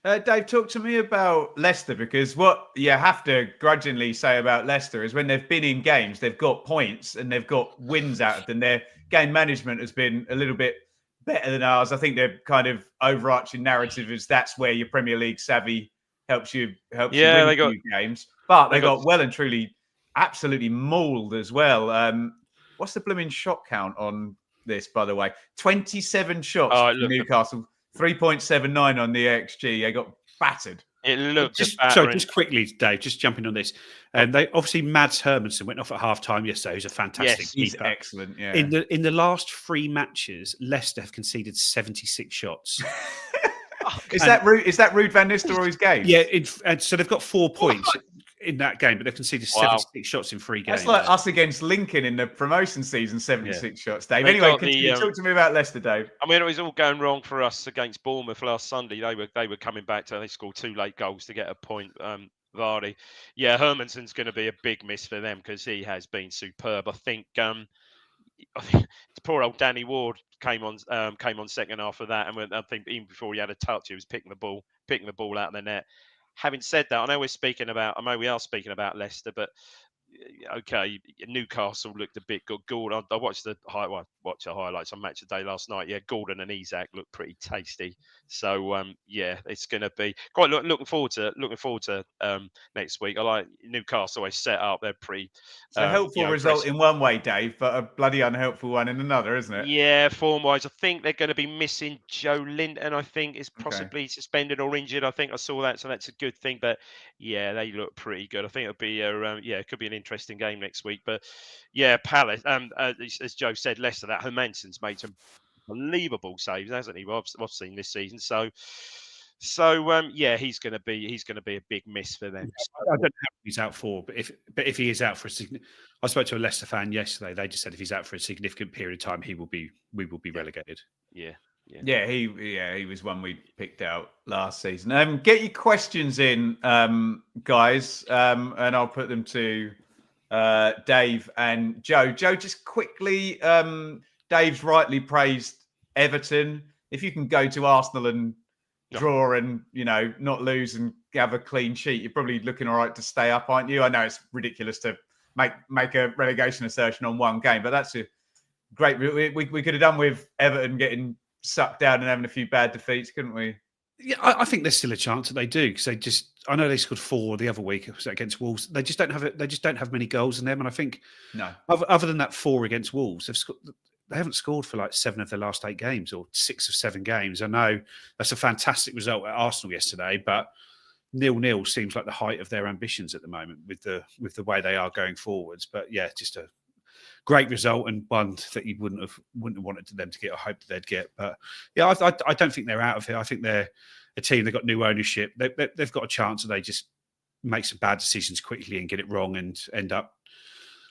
Dave, talk to me about Leicester, because what you have to grudgingly say about Leicester is when they've been in games, they've got points and they've got wins out of them. Their game management has been a little bit better than ours. I think their kind of overarching narrative is that's where your Premier League savvy helps you win a few games. But they got well and truly absolutely mauled as well. What's the blooming shot count on this, by the way? 27 shots for Newcastle. 3.79 on the XG. They got battered. It looked just quickly, Dave, just jumping on this. They obviously Mads Hermansen went off at half time yesterday. He's a fantastic keeper. He's excellent. Yeah. In the last 3 matches, Leicester have conceded 76 shots. Is that Ruud van Nistelrooy's game? Yeah, and so they've got 4 points in that game, but they've conceded 76 shots in 3 games. That's like us against Lincoln in the promotion season, 76 shots, Dave. Anyway, talk to me about Leicester, Dave. I mean, it was all going wrong for us against Bournemouth last Sunday. They were coming back they scored 2 late goals to get a point. Vardy. Yeah, Hermansen's going to be a big miss for them because he has been superb. I think poor old Danny Ward came on second half of that, and I think even before he had a touch, he was picking the ball out of the net. Having said that, I know we are speaking about Leicester, but okay, Newcastle looked a bit good. Gordon, I watched the highlights on Match of the Day last night. Yeah, Gordon and Isak looked pretty tasty. So yeah, it's going to be quite looking forward to next week. I like Newcastle. Always set up. They're pretty. It's a helpful result in one way, Dave, but a bloody unhelpful one in another, isn't it? Yeah, form-wise, I think they're going to be missing Joe Linton. I think is possibly suspended or injured. I think I saw that, so that's a good thing. But yeah, they look pretty good. I think it'll be it could be an interesting game next week. But yeah, Palace. As Joe said, Leicester. That Hermansen's made some unbelievable saves, hasn't he? I've seen this season. So yeah, he's going to be a big miss for them. I don't know how he's out for, but if he is out for I spoke to a Leicester fan yesterday. They just said if he's out for a significant period of time, we will be relegated. Yeah, he was one we picked out last season. Get your questions in, guys, and I'll put them to Dave and Joe. Joe, just quickly, Dave's rightly praised Everton. If you can go to Arsenal and draw and not lose and have a clean sheet, you're probably looking all right to stay up, aren't you? I know it's ridiculous to make a relegation assertion on one game, but that's a great. We could have done with Everton getting sucked down and having a few bad defeats, couldn't we? Yeah, I think there's still a chance that they do because I know they scored 4 the other week against Wolves. They just don't have many goals in them, and I think other than that 4 against Wolves, they haven't scored for like 7 of their last 8 games or 6 of 7 games. I know that's a fantastic result at Arsenal yesterday, but 0-0 seems like the height of their ambitions at the moment with the way they are going forwards. But yeah, just a great result and one that you wouldn't have wanted them to get or hoped they'd get. But yeah, I don't think they're out of it. I think they're a team. They've got new ownership. They've got a chance that they just make some bad decisions quickly and get it wrong and end up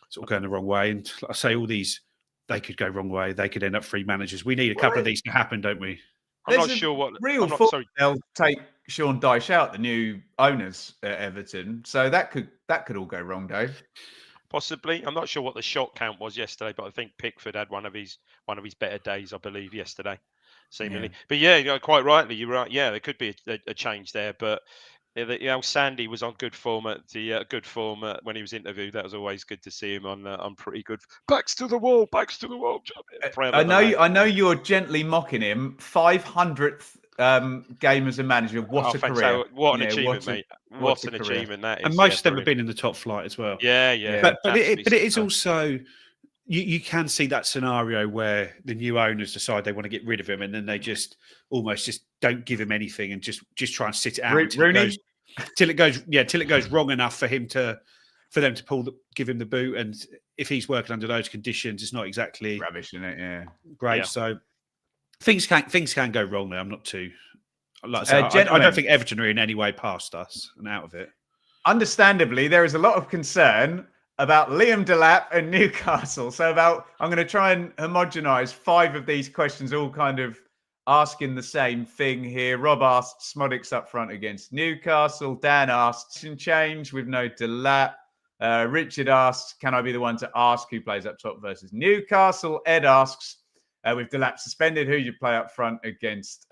sort of going the wrong way. And like I say, all these, they could go wrong way. They could end up free managers. We need a couple of these to happen, don't we? I'm not sure what they'll take Sean Dyche out, the new owners at Everton. So that could all go wrong, Dave. Possibly. I'm not sure what the shot count was yesterday, but I think Pickford had one of his better days, I believe, yesterday, seemingly. Yeah. But yeah, quite rightly, you're right. Yeah, there could be a change there, but Sandy was on good form when he was interviewed. That was always good to see him on pretty good. Backs to the wall. I know you're gently mocking him. 500th game as a manager. What a career! What an achievement, mate! What an achievement that is. And most of them have been in the top flight as well. Yeah. But it is also you can see that scenario where the new owners decide they want to get rid of him, and then they just almost don't give him anything and just try and sit it out till it goes wrong enough for them to give him the boot. And if he's working under those conditions, it's not exactly rubbish, isn't it? Yeah, great. Yeah. So things can go wrong there. I'm not too. Like I don't think Everton are in any way past us and out of it. understandably, there is a lot of concern about Liam Delap and Newcastle. So I'm going to try and homogenise 5 of these questions, all kind of asking the same thing here. Rob asked Smodics up front against Newcastle. Dan asked change with no Delap. Richard asks, can I be the one to ask who plays up top versus Newcastle? Ed asks, with Delap suspended, who you play up front against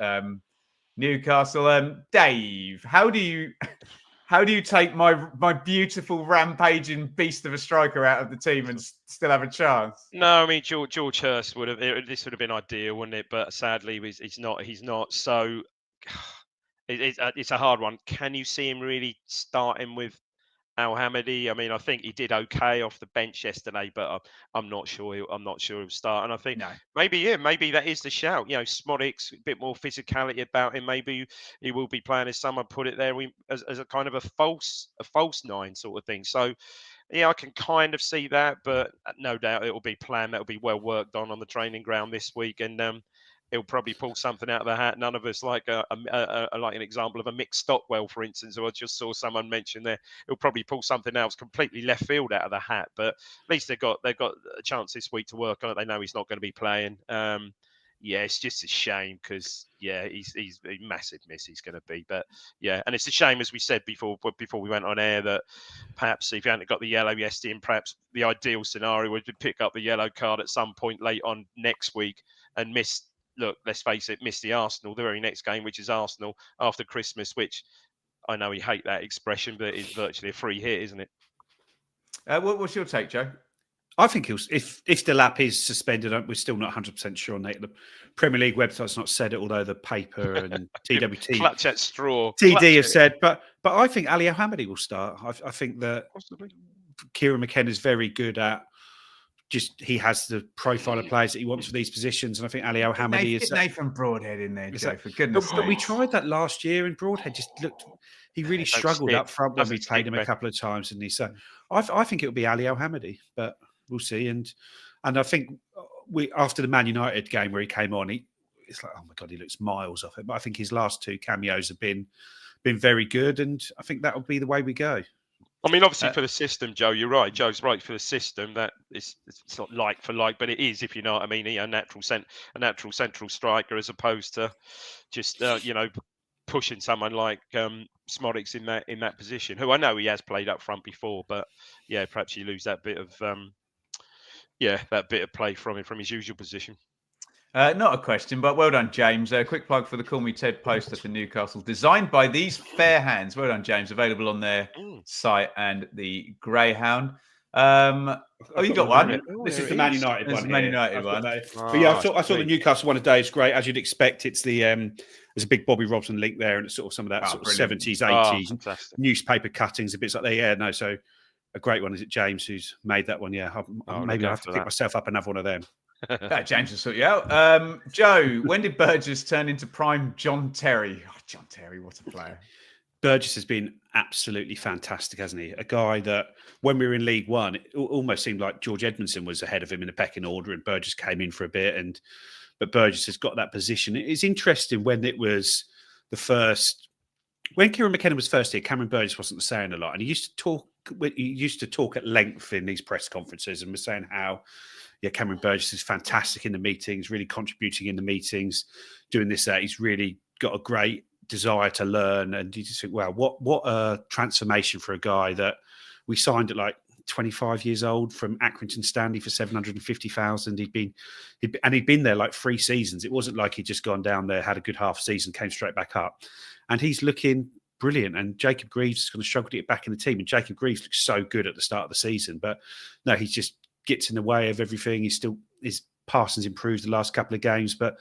Newcastle? Dave, how do you take my beautiful rampaging beast of a striker out of the team and still have a chance? No, I mean George Hurst this would have been ideal, wouldn't it? But sadly, he's not. He's not. So it's a hard one. Can you see him really starting with Al Hamidi? I mean, I think he did okay off the bench yesterday, but I'm not sure. I'm not sure he'll start. And I think maybe that is the shout. You know, Smodics, a bit more physicality about him. Maybe he will be playing, as someone put it there, as a kind of a false 9 sort of thing. So yeah, I can kind of see that, but no doubt it will be planned. That will be well worked on the training ground this week, and he'll probably pull something out of the hat. None of us like like an example of a Mick Stockwell, for instance, who I just saw someone mention there. He'll probably pull something else completely left field out of the hat. But at least they've got a chance this week to work on it. They know he's not going to be playing. Yeah, it's just a shame because he's a massive miss. He's going to be, but yeah, and it's a shame, as we said before we went on air, that perhaps if you hadn't got the yellow yesterday, and perhaps the ideal scenario would be pick up the yellow card at some point late on next week and miss. Look, let's face it, miss the very next game, which is Arsenal after Christmas, which I know you hate that expression, but it's virtually a free hit, isn't it? What's your take, Joe? I think if Delap is suspended, we're still not 100% sure, Nate. The Premier League website's not said it, although the paper and TWT clutch at straw. TD have said, but I think Ali Al-Hamidi will start. I think that possibly Kieran McKenna is very good at he has the profile of players that he wants for these positions, and I think Ali Al-Hamidi is Nathan Broadhead in there, Joe, for goodness sake. But we tried that last year, and Broadhead just looked. He really struggled up front when we played him a couple of times, didn't he? So I think it will be Ali Al-Hamidi, but we'll see. And I think after the Man United game where he came on, it's like, oh my God, he looks miles off it. But I think his last 2 cameos have been very good, and I think that will be the way we go. I mean, obviously for the system, Joe, you're right. Joe's right for the system. That it's not like for like, but it is, if you know what I mean. A natural central striker, as opposed to just pushing someone like Smodics in that position, who I know he has played up front before, but yeah, perhaps you lose that bit of play from him from his usual position. Not a question, but well done, James. A quick plug for the Call Me Ted poster for Newcastle, designed by these fair hands. Well done, James. Available on their site and the Greyhound. You got one. This is the Man United one. This is the Man United one. But yeah, I saw the Newcastle one today. It's great, as you'd expect. It's the there's a big Bobby Robson link there, and it's sort of some of that sort of 70s, 80s newspaper cuttings, a bit like that. Yeah, no, so a great one. Is it James who's made that one? Yeah, maybe I have to pick myself up another one of them. James will sort you out. Joe, when did Burgess turn into prime John Terry? Oh, John Terry, what a player. Burgess has been absolutely fantastic, hasn't he? A guy that when we were in League One, it almost seemed like George Edmondson was ahead of him in the pecking order, and Burgess came in for a bit. But Burgess has got that position. It's interesting when it was when Kieran McKenna was first here, Cameron Burgess wasn't saying a lot, and he used to talk at length in these press conferences and was saying how Cameron Burgess is fantastic in the meetings, really contributing in the meetings, doing this, that. He's really got a great desire to learn. And you just think, wow, what a transformation for a guy that we signed at like 25 years old from Accrington Stanley for 750,000. He'd been there like 3 seasons. It wasn't like he'd just gone down there, had a good half season, came straight back up. And he's looking brilliant. And Jacob Greaves is going to struggle to get back in the team. And Jacob Greaves looks so good at the start of the season. But no, he just gets in the way of everything. His passing's improved the last couple of games. But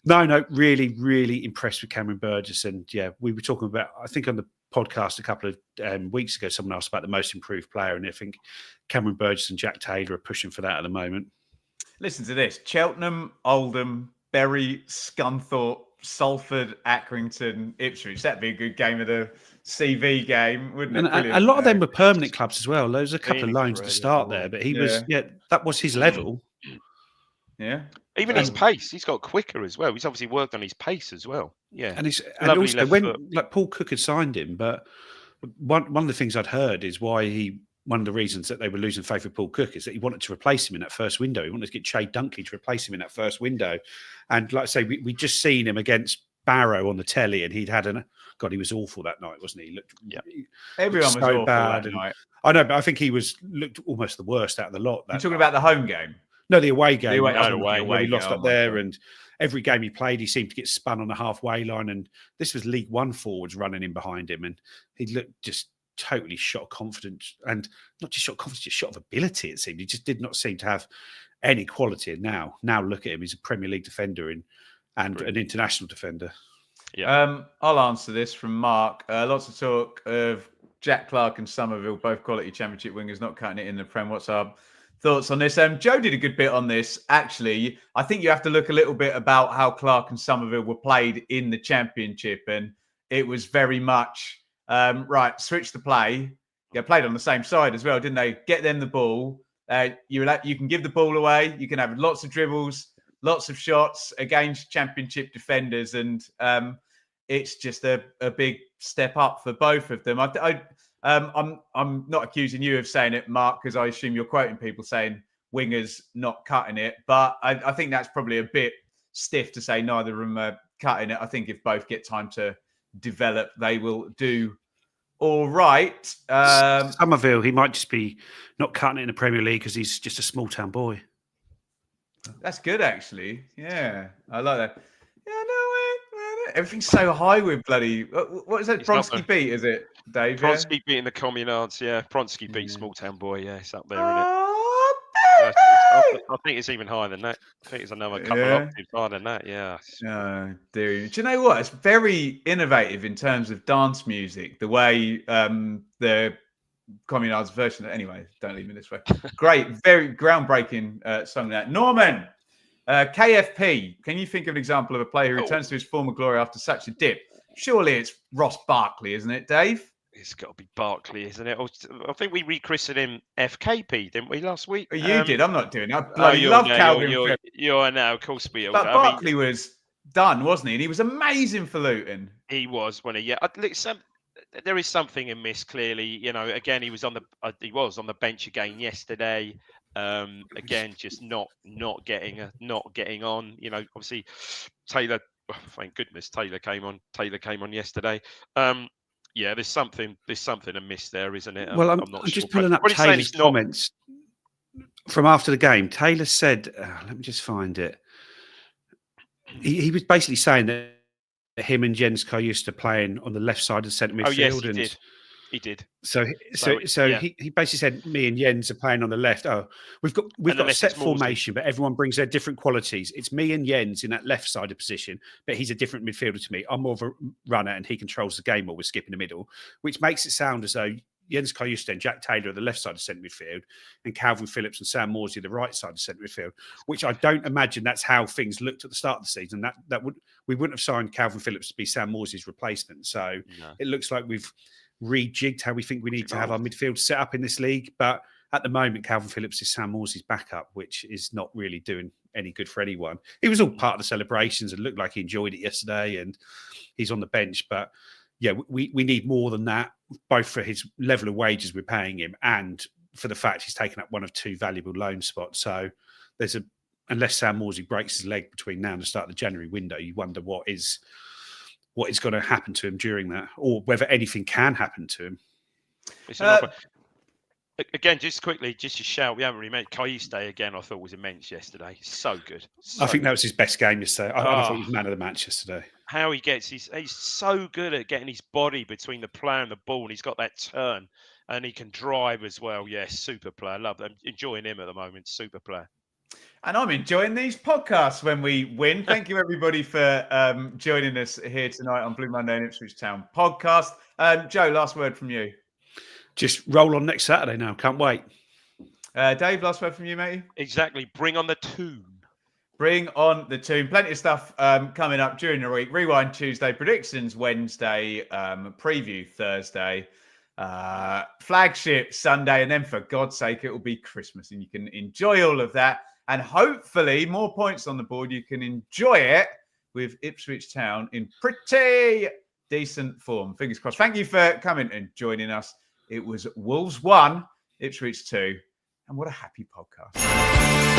no, really, really impressed with Cameron Burgess. And yeah, we were talking about, I think on the podcast a couple of weeks ago, someone asked about the most improved player. And I think Cameron Burgess and Jack Taylor are pushing for that at the moment. Listen to this. Cheltenham, Oldham, Bury, Scunthorpe, Salford, Accrington, Ipswich. That'd be a good game of the CV game, wouldn't it? And a lot of them were permanent clubs as well. There was a couple of loans to start there, but that was his level. Yeah. Even his pace, he's got quicker as well. He's obviously worked on his pace as well. Yeah. And also when like Paul Cook had signed him, but one of the things I'd heard is one of the reasons that they were losing faith with Paul Cook is that he wanted to replace him in that first window. He wanted to get Che Dunkley to replace him in that first window. And like I say, we just seen him against Barrow on the telly, and he'd had God, he was awful that night, wasn't he? He looked, Everyone was awful that night. I know, but I think he looked almost the worst out of the lot. You're talking about the home game? No, the away game. Away where he lost game. up there, and every game he played, he seemed to get spun on the halfway line. And this was League One forwards running in behind him, and he looked just totally shot of confidence, and not just shot of confidence, just shot of ability. It seemed he just did not seem to have any quality. And now look at him; he's a Premier League defender and an international defender. Yeah. I'll answer this from Mark. Lots of talk of Jack Clarke and Somerville, both quality Championship wingers, not cutting it in the Prem. What's our thoughts on this? Joe did a good bit on this. Actually, I think you have to look a little bit about how Clarke and Somerville were played in the Championship, and it was very much right. Switch the play. Yeah, played on the same side as well, didn't they? Get them the ball. You can give the ball away. You can have lots of dribbles, lots of shots against Championship defenders, and it's just a big step up for both of them. I'm not accusing you of saying it, Mark, because I assume you're quoting people saying wingers not cutting it, but I think that's probably a bit stiff to say neither of them are cutting it. I think if both get time to develop, they will do all right. Somerville, he might just be not cutting it in the Premier League because he's just a small town boy. That's good, actually. Yeah, I like that. Yeah, no, everything's so high with bloody. What is that? Bronski beat, is it, Dave? Bronski beating the Communards, yeah. Bronski beat Small Town Boy, yeah. It's up there, isn't it? I think it's even higher than that. I think it's another couple of octaves higher than that, yeah. Oh, dear. Do you know what? It's very innovative in terms of dance music, the way the Communards version. Anyway, don't leave me this way. Great, very groundbreaking song that. Norman, KFP, can you think of an example of a player who returns to his former glory after such a dip? Surely it's Ross Barkley, isn't it, Dave? It's got to be Barkley, isn't it? I think we rechristened him FKP, didn't we, last week? You did. I'm not doing that. I bloody love Calvin. You're now, of course we are. But Barkley was done, wasn't he? And he was amazing for Luton. He was, when there is something amiss, clearly. You know, again, he was on the bench again yesterday. Again, just not getting on. You know, obviously Taylor. Oh, thank goodness Taylor came on yesterday. Yeah, there's something amiss there, isn't it? Well, I'm not just sure. pulling up Taylor's comments from after the game. Taylor said, let me just find it. He was basically saying that him and Jens Kajust are playing on the left side of the centre midfield. Oh, yes, he did. So yeah. he basically said me and Jens are playing on the left. Oh, we've got a set formation, but everyone brings their different qualities. It's me and Jens in that left sided position, but he's a different midfielder to me. I'm more of a runner and he controls the game while we're skipping the middle, which makes it sound as though Jens Kajust and Jack Taylor are the left side of centre midfield and Calvin Phillips and Sam Morsey the right side of centre midfield, which I don't imagine that's how things looked at the start of the season. We wouldn't have signed Calvin Phillips to be Sam Morsey's replacement. So It looks like we've rejigged how we think we need to have our midfield set up in this league. But at the moment, Calvin Phillips is Sam Morsey's backup, which is not really doing any good for anyone. He was all part of the celebrations and looked like he enjoyed it yesterday, and he's on the bench. But yeah, we need more than that, both for his level of wages we're paying him and for the fact he's taken up one of two valuable loan spots. So unless Sam Morsey breaks his leg between now and the start of the January window, you wonder what is going to happen to him during that, or whether anything can happen to him. Again, just quickly, just a shout. We haven't really mentioned Kayuste again. I thought was immense yesterday. So good. I think that was his best game yesterday. I thought he was man of the match yesterday. How he's so good at getting his body between the player and the ball, and he's got that turn, and he can drive as well. Yeah, super player. Love them. Enjoying him at the moment. Super player. And I'm enjoying these podcasts when we win. Thank you, everybody, for joining us here tonight on Blue Monday and Ipswich Town podcast. Joe, last word from you. Just roll on next Saturday now. Can't wait. Dave, last word from you, mate. Exactly. Bring on the tune. Bring on the tune. Plenty of stuff coming up during the week. Rewind Tuesday, predictions Wednesday, preview Thursday, flagship Sunday, and then for God's sake, it will be Christmas, and you can enjoy all of that. And hopefully, more points on the board. You can enjoy it with Ipswich Town in pretty decent form. Fingers crossed. Thank you for coming and joining us. It was Wolves 1, Ipswich 2. And what a happy podcast.